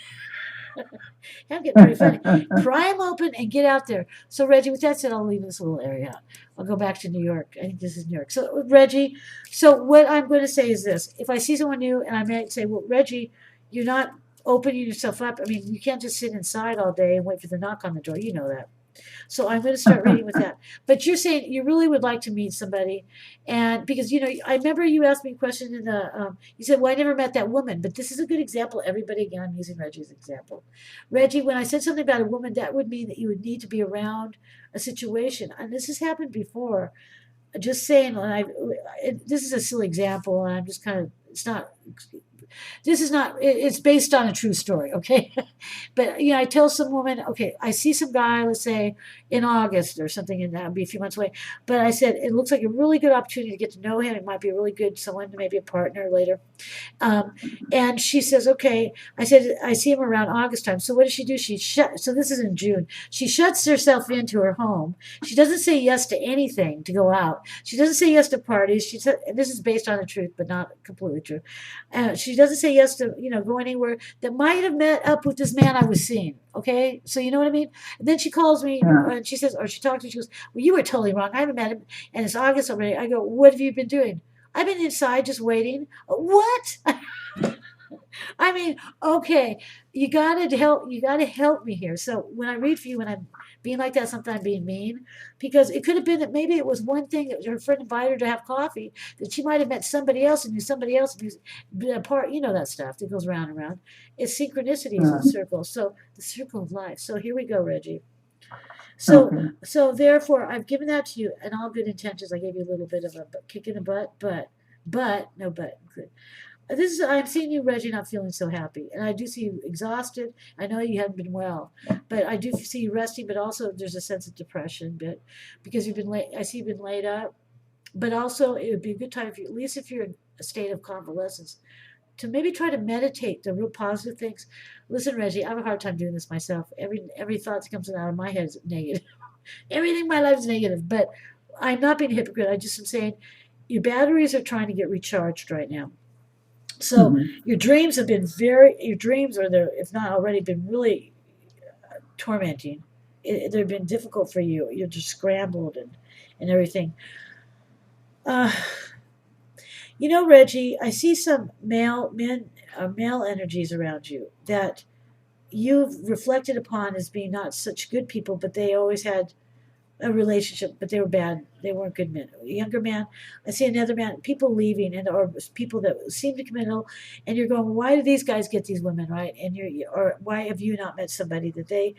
I'm getting pretty funny. Pry them open and get out there. So, Reggie, with that said, I'll leave this little area. I'll go back to New York. I think this is New York. So, Reggie, what I'm going to say is this. If I see someone new and I might say, well, Reggie, you're not opening yourself up. I mean, you can't just sit inside all day and wait for the knock on the door. You know that. So I'm going to start reading with that. But you're saying you really would like to meet somebody. And because, I remember you asked me a question in the, you said, well, I never met that woman. But this is a good example. Everybody, again, I'm using Reggie's example. Reggie, when I said something about a woman, that would mean that you would need to be around a situation. And this has happened before. Just saying, this is a silly example. And I'm just kind of, it's not this is not, it's based on a true story, okay? But, I tell some woman, okay, I see some guy, let's say in August or something, and that'll be a few months away. But I said, it looks like a really good opportunity to get to know him. It might be a really good someone, maybe a partner later. And she says, okay. I said, I see him around August time. So what does she do? So this is in June. She shuts herself into her home. She doesn't say yes to anything to go out. She doesn't say yes to parties. She said, and this is based on the truth, but not completely true. She doesn't say yes to, go anywhere that might have met up with this man I was seeing. Okay. So you know what I mean? And then she calls me and she says, or she talks to me, she goes, well, you were totally wrong. I haven't met him. And it's August already. I go, what have you been doing? I've been inside just waiting. What? I mean, okay, you gotta help me here. So when I read for you, when I'm being like that, sometimes I'm being mean, because it could have been that maybe it was one thing that her friend invited her to have coffee, that she might have met somebody else and knew somebody else and been a part, that stuff that goes round and round. It's synchronicities in circles. So the circle of life. So here we go, Reggie. So therefore, I've given that to you, and all good intentions. I gave you a little bit of a kick in the butt, but no but. I'm seeing you, Reggie, not feeling so happy, and I do see you exhausted. I know you haven't been well, but I do see you resting. But also, there's a sense of depression, because you've been late. I see you've been laid up, but also it would be a good time for you, at least if you're in a state of convalescence, to maybe try to meditate the real positive things. Listen, Reggie, I have a hard time doing this myself. Every thought that comes out of my head is negative. Everything in my life is negative, but I'm not being a hypocrite. I just am saying your batteries are trying to get recharged right now. So your dreams have been if not already, been really tormenting. They've been difficult for you. You're just scrambled and everything. Reggie, I see some male energies around you that you've reflected upon as being not such good people, but they always had a relationship, but they were bad. They weren't good men. A younger man, I see another man, people leaving, or people that seem to commit ill, and you're going, why do these guys get these women, right? Or why have you not met somebody that they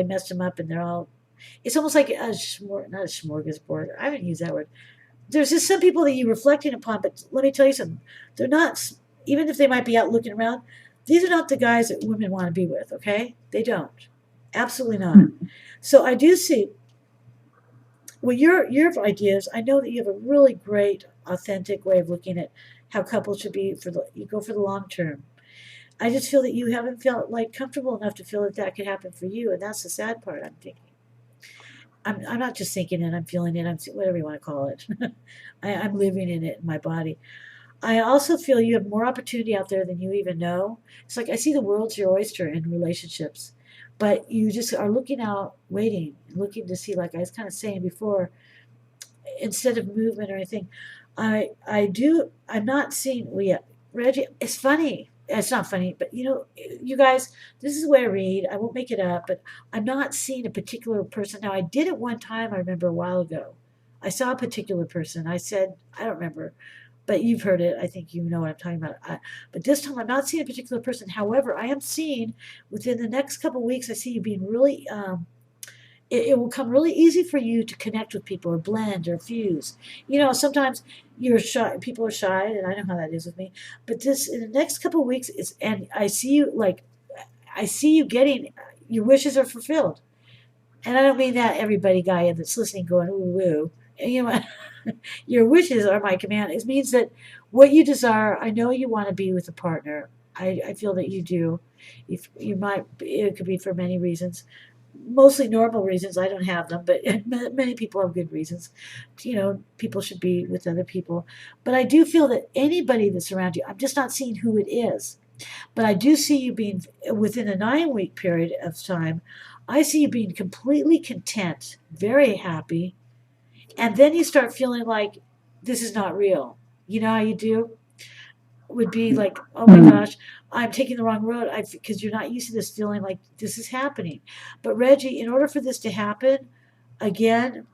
messed them up, and they're all, it's almost like not a smorgasbord. I haven't used that word. There's just some people that you're reflecting upon, but let me tell you something. They're not, even if they might be out looking around, these are not the guys that women want to be with, okay? They don't. Absolutely not. So I do see, well, your ideas, I know that you have a really great, authentic way of looking at how couples should be you go for the long term. I just feel that you haven't felt comfortable enough to feel that could happen for you, and that's the sad part, I'm thinking. I'm not just thinking it, I'm feeling it, I'm whatever you want to call it. I'm living in it in my body. I also feel you have more opportunity out there than you even know. It's like I see the world's your oyster in relationships. But you just are looking out, waiting, looking to see, like I was kind of saying before, instead of movement or anything. I'm not seeing, well, yeah, Reggie, it's funny. It's not funny, but you guys, this is the way I read. I won't make it up, but I'm not seeing a particular person. Now, I did it one time, I remember a while ago. I saw a particular person. I said, I don't remember, but you've heard it. I think you know what I'm talking about. But this time, I'm not seeing a particular person. However, I am seeing within the next couple of weeks, I see you being really, it will come really easy for you to connect with people or blend or fuse. Sometimes you're shy. People are shy, and I know how that is with me. But in the next couple of weeks, and I see you getting, your wishes are fulfilled. And I don't mean that everybody guy that's listening going, ooh, ooh. Your wishes are my command. It means that what you desire, I know you want to be with a partner. I feel that you do. If you might, it could be for many reasons, mostly normal reasons. I don't have them, but many people have good reasons. People should be with other people. But I do feel that anybody that's around you, I'm just not seeing who it is. But I do see you being, within a 9-week period of time, I see you being completely content, very happy. And then you start feeling like this is not real. You know how you do? Would be like, oh my gosh, I'm taking the wrong road, because you're not used to this feeling like this is happening. But Reggie, in order for this to happen, again,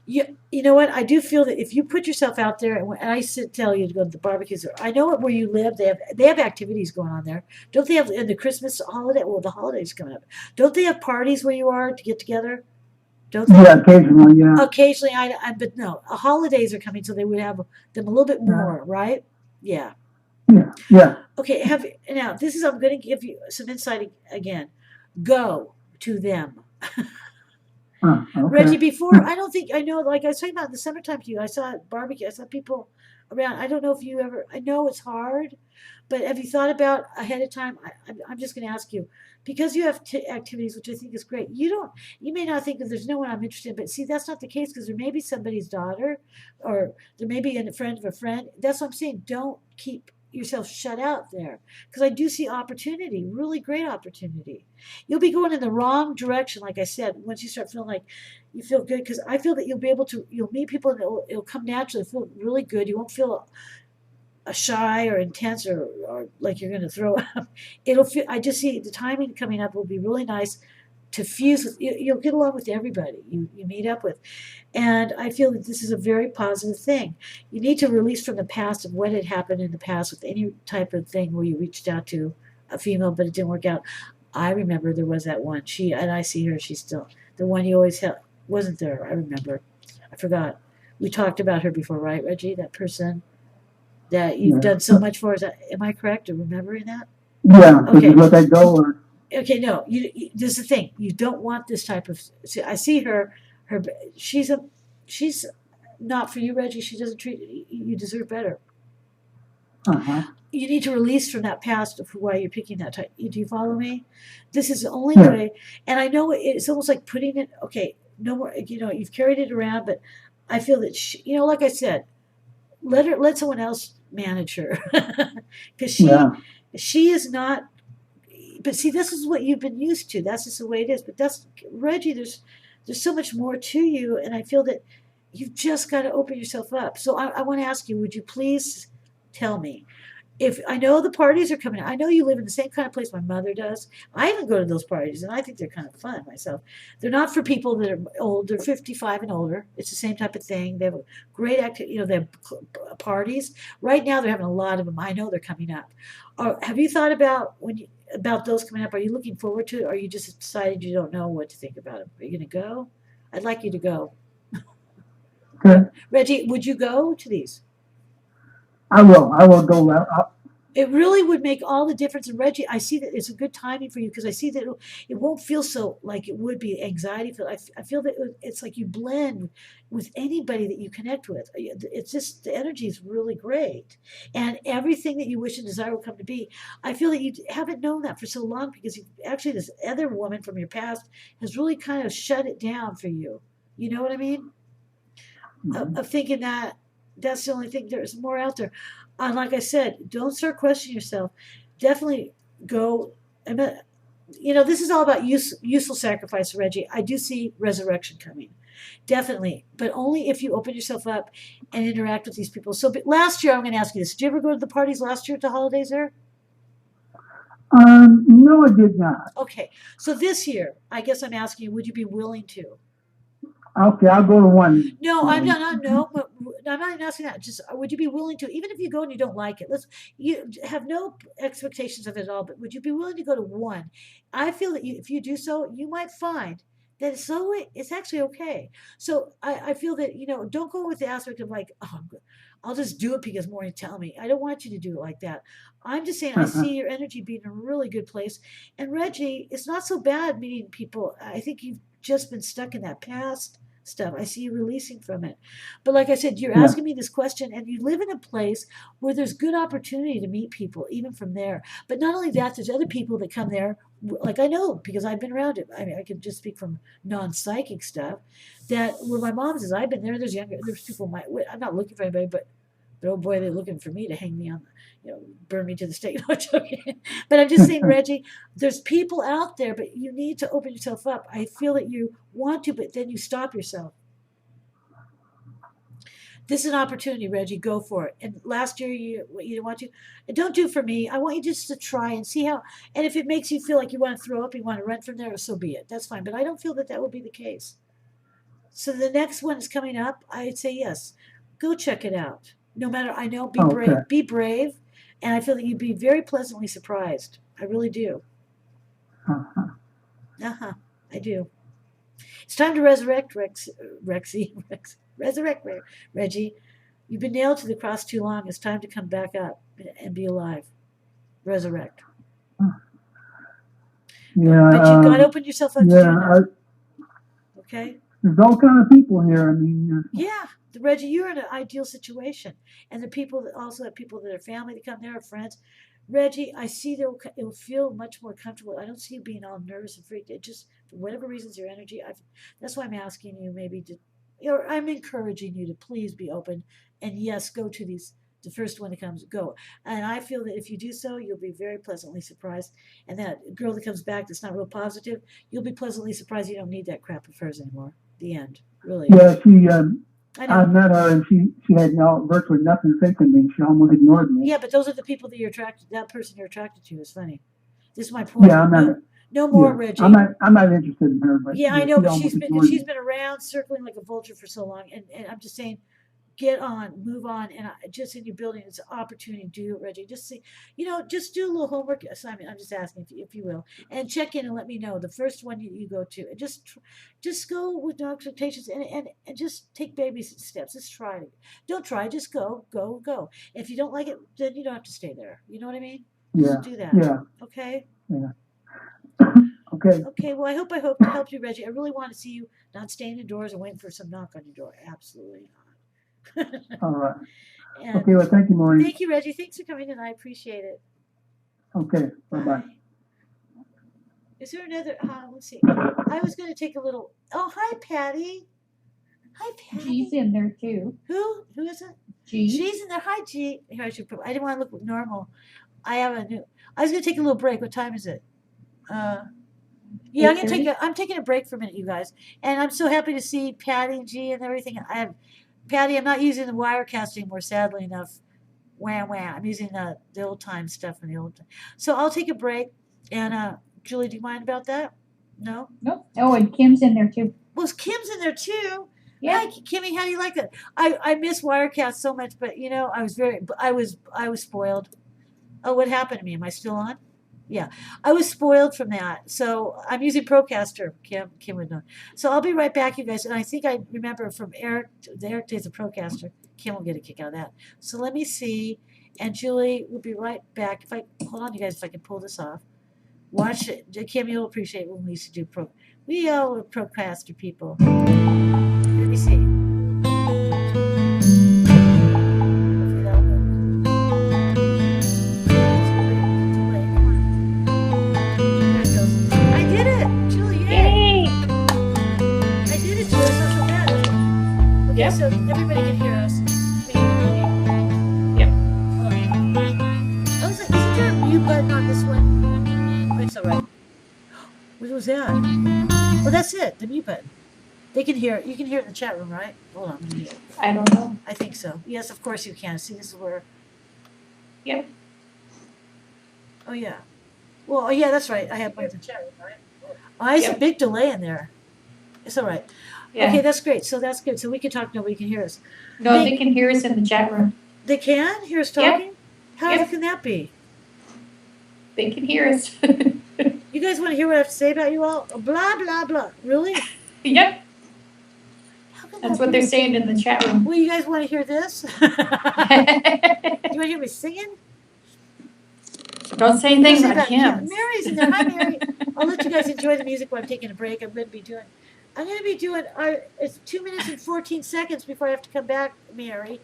you know what? I do feel that if you put yourself out there, and I tell you to go to the barbecues, I know where you live, they have activities going on there. Don't they have in the Christmas holiday? Well, the holiday's coming up. Don't they have parties where you are to get together? Don't they? Yeah, occasionally, yeah. Occasionally, but no, holidays are coming, so they would have them a little bit more, right? Yeah. Yeah. Okay, now this is, I'm going to give you some insight again. Go to them. Okay. Reggie, before, I don't think, I know, like I was talking about in the summertime to you, I saw barbecue, I saw people around. I don't know if you ever, I know it's hard, but have you thought about ahead of time? I'm just going to ask you, because you have activities, which I think is great. You may not think that there's no one I'm interested in, but see, that's not the case because there may be somebody's daughter or there may be a friend of a friend. That's what I'm saying. Don't keep yourself shut out there because I do see opportunity, really great opportunity. You'll be going in the wrong direction, like I said, once you start feeling like you feel good because I feel that you'll be able to, you'll meet people and it'll come naturally, feel really good. You won't feel shy or intense or like you're going to throw up. It'll feel, I just see the timing coming up will be really nice to fuse with. You'll get along with everybody you meet up with. And I feel that this is a very positive thing. You need to release from the past of what had happened in the past with any type of thing where you reached out to a female, but it didn't work out. I remember there was that one. And I see her, she's still, the one you always had, wasn't there. I remember. I forgot. We talked about her before, right, Reggie? That person that you've done so much for. Am I correct in remembering that? Yeah. Okay. You let that go or? Okay, no. This is the thing. You don't want this type of. See, I see her. She's not for you, Reggie. She doesn't treat you. You deserve better. You need to release from that past of why you're picking that type. Do you follow me? This is the only way. And I know it's almost like putting it. Okay, no more. You've carried it around, but I feel that like I said, let someone else manage her because she is not. But see, this is what you've been used to. That's just the way it is. But that's Reggie. There's so much more to you, and I feel that you've just got to open yourself up. So I want to ask you, would you please tell me if I know the parties are coming? I know you live in the same kind of place my mother does. I even go to those parties, and I think they're kind of fun myself. They're not for people that are old. They're 55 and older. It's the same type of thing. They have a great activity. They have parties. Right now, they're having a lot of them. I know they're coming up. Have you thought about about those coming up? Are you looking forward to it, or are you just decided you don't know what to think about them? Are you going to go? I'd like you to go. Okay. Reggie, would you go to these? I will go. It really would make all the difference. And Reggie, I see that it's a good timing for you because I see that it won't feel so like it would be anxiety. I feel that it's like you blend with anybody that you connect with. It's just the energy is really great. And everything that you wish and desire will come to be. I feel that you haven't known that for so long because actually this other woman from your past has really kind of shut it down for you. You know what I mean? Of thinking that that's the only thing. There's more out there. And like I said, don't start questioning yourself. Definitely go. This is all about useful sacrifice, Reggie. I do see resurrection coming. Definitely. But only if you open yourself up and interact with these people. So last year, I'm going to ask you this. Did you ever go to the parties last year at the holidays there? No, I did not. Okay. So this year, I guess I'm asking you, would you be willing to? Okay, I'll go to one. No, I'm not. No, but I'm not even asking that. Just would you be willing to, even if you go and you don't like it? You have no expectations of it at all. But would you be willing to go to one? I feel that if you do so, you might find that it's actually okay. So I feel that don't go with the aspect of like, oh, I'll just do it because Maureen tell me. I don't want you to do it like that. I'm just saying I see your energy being in a really good place. And Reggie, it's not so bad meeting people. I think you've just been stuck in that past stuff. I see you releasing from it. But like I said, you're asking me this question and you live in a place where there's good opportunity to meet people, even from there. But not only that, there's other people that come there, like I know, because I've been around it. I mean, I can just speak from non-psychic stuff, that where my mom says, I've been there, there's people I'm not looking for anybody, but oh boy, they're looking for me to hang me on, burn me to the stake. No, joking. But I'm just saying, Reggie, there's people out there, but you need to open yourself up. I feel that you want to, but then you stop yourself. This is an opportunity, Reggie. Go for it. And last year, you didn't want to. And don't do for me. I want you just to try and see how. And if it makes you feel like you want to throw up, you want to run from there, so be it. That's fine. But I don't feel that will be the case. So the next one is coming up. I'd say yes. Go check it out. No matter, I know, be brave, and I feel that you'd be very pleasantly surprised. I really do. I do. It's time to resurrect resurrect Reggie. You've been nailed to the cross too long. It's time to come back up. and be alive, resurrect. Yeah. But you got to open yourself up to do that. Okay. There's all kind of people here. I mean. Yeah, Reggie, you're in an ideal situation, and the people that also have people that are family that come there, are friends. Reggie, I see that it'll feel much more comfortable. I don't see you being all nervous and freaked. It just, for whatever reasons, your energy. That's why I'm asking you maybe to, or I'm encouraging you to please be open and yes, go to these. The first one that comes, go. And I feel that if you do so, you'll be very pleasantly surprised. And that girl that comes back that's not real positive, you'll be pleasantly surprised you don't need that crap of hers anymore. The end, really. Yeah, I met her and she had virtually nothing to say to me. She almost ignored me. Yeah, but those are the people that you're attracted. That person you're attracted to is funny. This is my point. Yeah, I'm not. No more, Reggie. I'm not interested in her. But yeah, I know, but she's been around circling like a vulture for so long, and I'm just saying, get on, move on, and just in your building, it's an opportunity to do it, Reggie. Just see, just do a little homework assignment. I'm just asking if you will, and check in and let me know the first one you go to, and just go with no expectations, and just take baby steps. Just try it. Don't try, just go. If you don't like it, then you don't have to stay there. You know what I mean? Yeah. Just do that. Yeah. Okay. Yeah. Okay. Okay. Well, I hope to help you, Reggie. I really want to see you not staying indoors and waiting for some knock on your door. Absolutely not. All right. Okay, well, thank you, Maureen. Thank you, Reggie. Thanks for coming in. I appreciate it. Okay, bye-bye. Is there another? Let's see. I was going to take a little. Oh, hi, Patty. Hi, Patty. G's in there, too. Who is it? G. G's in there. Hi, G. Here, I didn't want to look normal. I was going to take a little break. What time is it? Yeah, I'm taking a break for a minute, you guys. And I'm so happy to see Patty and G and everything. Patty, I'm not using the Wirecast anymore, sadly enough. Wah. I'm using the old time stuff from the old time. So I'll take a break. And Julie, do you mind about that? No? Nope. Oh, and Kim's in there too. Well, Kim's in there too. Yeah. Hi, Kimmy, how do you like that? I miss Wirecast so much, but I was spoiled. Oh, what happened to me? Am I still on? Yeah, I was spoiled from that. So I'm using Procaster. Kim would know. So I'll be right back, you guys. And I think I remember from Eric Days of Procaster. Kim will get a kick out of that. So let me see. And Julie will be right back. Hold on, you guys, if I can pull this off. Watch it. Kim, you'll appreciate when we used to do we all were Procaster people. Let me see. Yep. So everybody can hear us. Yep. I was like, isn't there a mute button on this one? It's all right. What was that? Oh, that's it. The mute button. They can hear it. You can hear it in the chat room, right? Hold on. I don't know. I think so. Yes, of course you can. See, this is where. Yep. Oh yeah. Well, oh yeah, that's right. I have my chat room, right? Oh, there's a big delay in there. It's all right. Yeah. Okay, that's great. So that's good. So we can talk. Nobody can hear us. No, they can hear us in the chat room. They can hear us talking? Yep. How can that be? They can hear us. You guys want to hear what I have to say about you all? Blah, blah, blah. Really? Yep. That's what they're saying in the chat room. Well, you guys want to hear this? You want to hear me singing? Don't say anything about Kim. Mary's in there. Hi, Mary. I'll let you guys enjoy the music while I'm taking a break. I'm going to be doing it's 2 minutes and 14 seconds before I have to come back, Mary.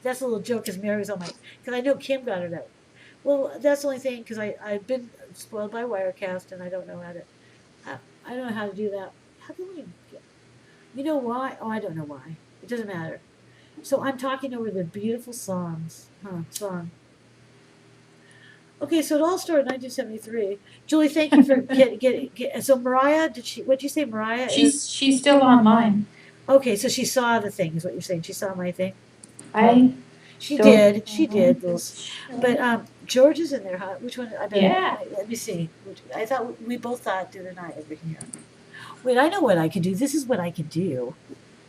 That's a little joke because Mary's on because I know Kim got it out. Well, that's the only thing because I've been spoiled by Wirecast and I don't know how to do that. How can we, you know why? Oh, I don't know why. It doesn't matter. So I'm talking over the beautiful song. Okay, so it all started in 1973. Julie, thank you for getting. So Mariah, what did you say, Mariah? She's still online. Okay, so she saw the thing, is what you're saying. She saw my thing? She did. But George is in there, huh? Which one? Yeah. Let me see. I thought we both thought the other night over here. Wait, I know what I can do. This is what I can do.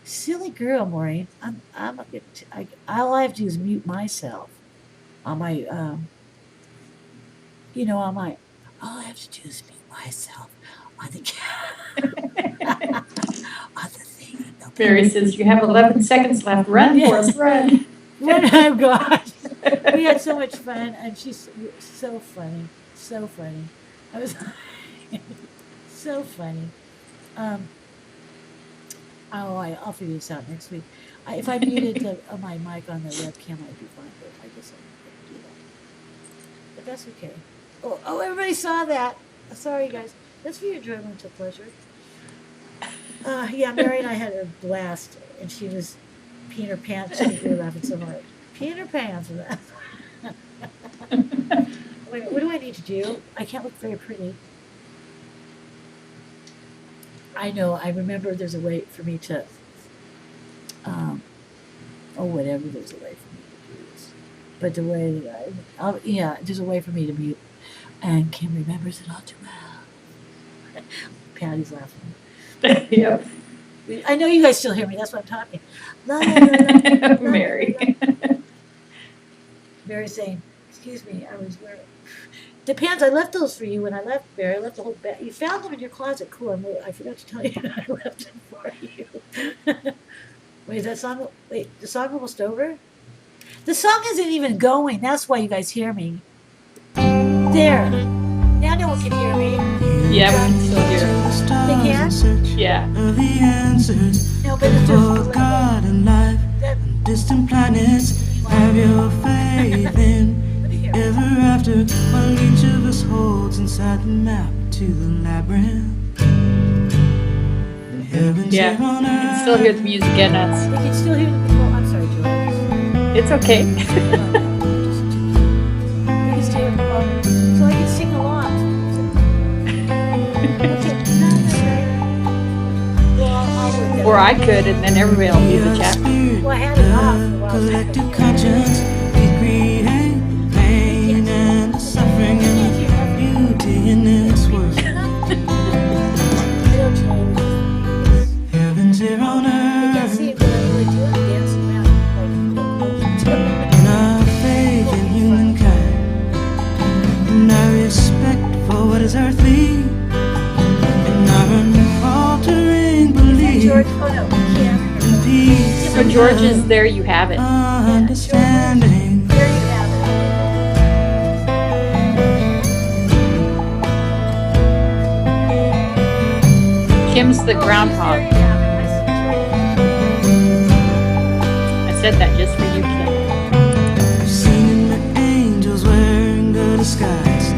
Silly girl, Maureen. All I have to do is mute myself on my, all I have to do is mute myself on the on the thing. Mary says, you have 11 seconds left. Run for us, run. Oh, God. We had so much fun, and she's so funny, so funny. I was so funny. I'll figure this out next week. If I muted my mic on the webcam, I'd be fine, but I guess I can't do that. But that's okay. Oh, everybody saw that. Sorry, guys. That's for your enjoyment and pleasure. Yeah, Mary and I had a blast, and she was peeing her pants. We were laughing so hard. Peeing her pants. Wait, what do I need to do? I can't look very pretty. I know. I remember there's a way for me to. Whatever. There's a way for me to do this. But the way that there's a way for me to mute. And Kim remembers it all too well. Patty's laughing. Yep. I know you guys still hear me. That's why I'm talking. La, la, la, la, Mary. Mary's saying, "Excuse me, I was wearing." Depends. I left those for you when I left, Mary. I left the whole bag. You found them in your closet. Cool. I forgot to tell you that I left them for you. Wait, is that song? Wait, the song almost over? The song isn't even going. That's why you guys hear me. There. Now no one can hear me. Yeah, we can still hear. They can? Yeah. No, but it's just God and life and distant planets. Have your faith in ever after while each of us holds inside the map to the labyrinth. Yeah, you can still hear the music in us. We can still hear the. Oh, I'm sorry, Joe. It's okay. We can still hear the. So I can sing along. Or I could, and then everybody will hear the chat. Well, I had it off for a while. Collective conscience, we create pain and suffering and beauty in this world. Heaven's here on earth. In our faith in humankind, in our respect for what is earthly, in our unfaltering belief. So George is there, you have it. Understanding. There you have it. Kim's the groundhog. I said that just for you, Kim. I've seen the angels wearing good disguise.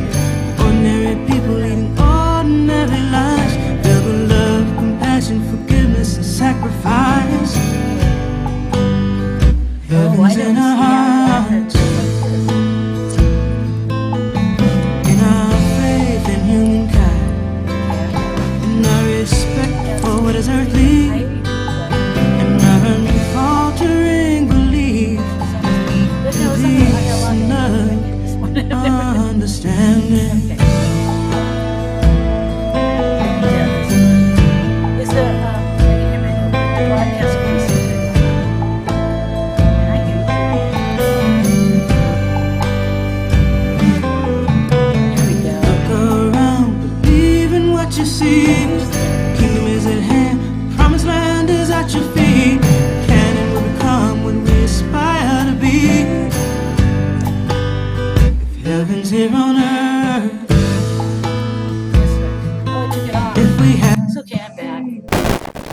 Ordinary people leading ordinary lives. Filled with love, compassion, forgiveness, and sacrifice. Heaven's in our hearts. In our faith in humankind. In our respect for what is earthly. In our unfaltering belief. Peace and love, understanding.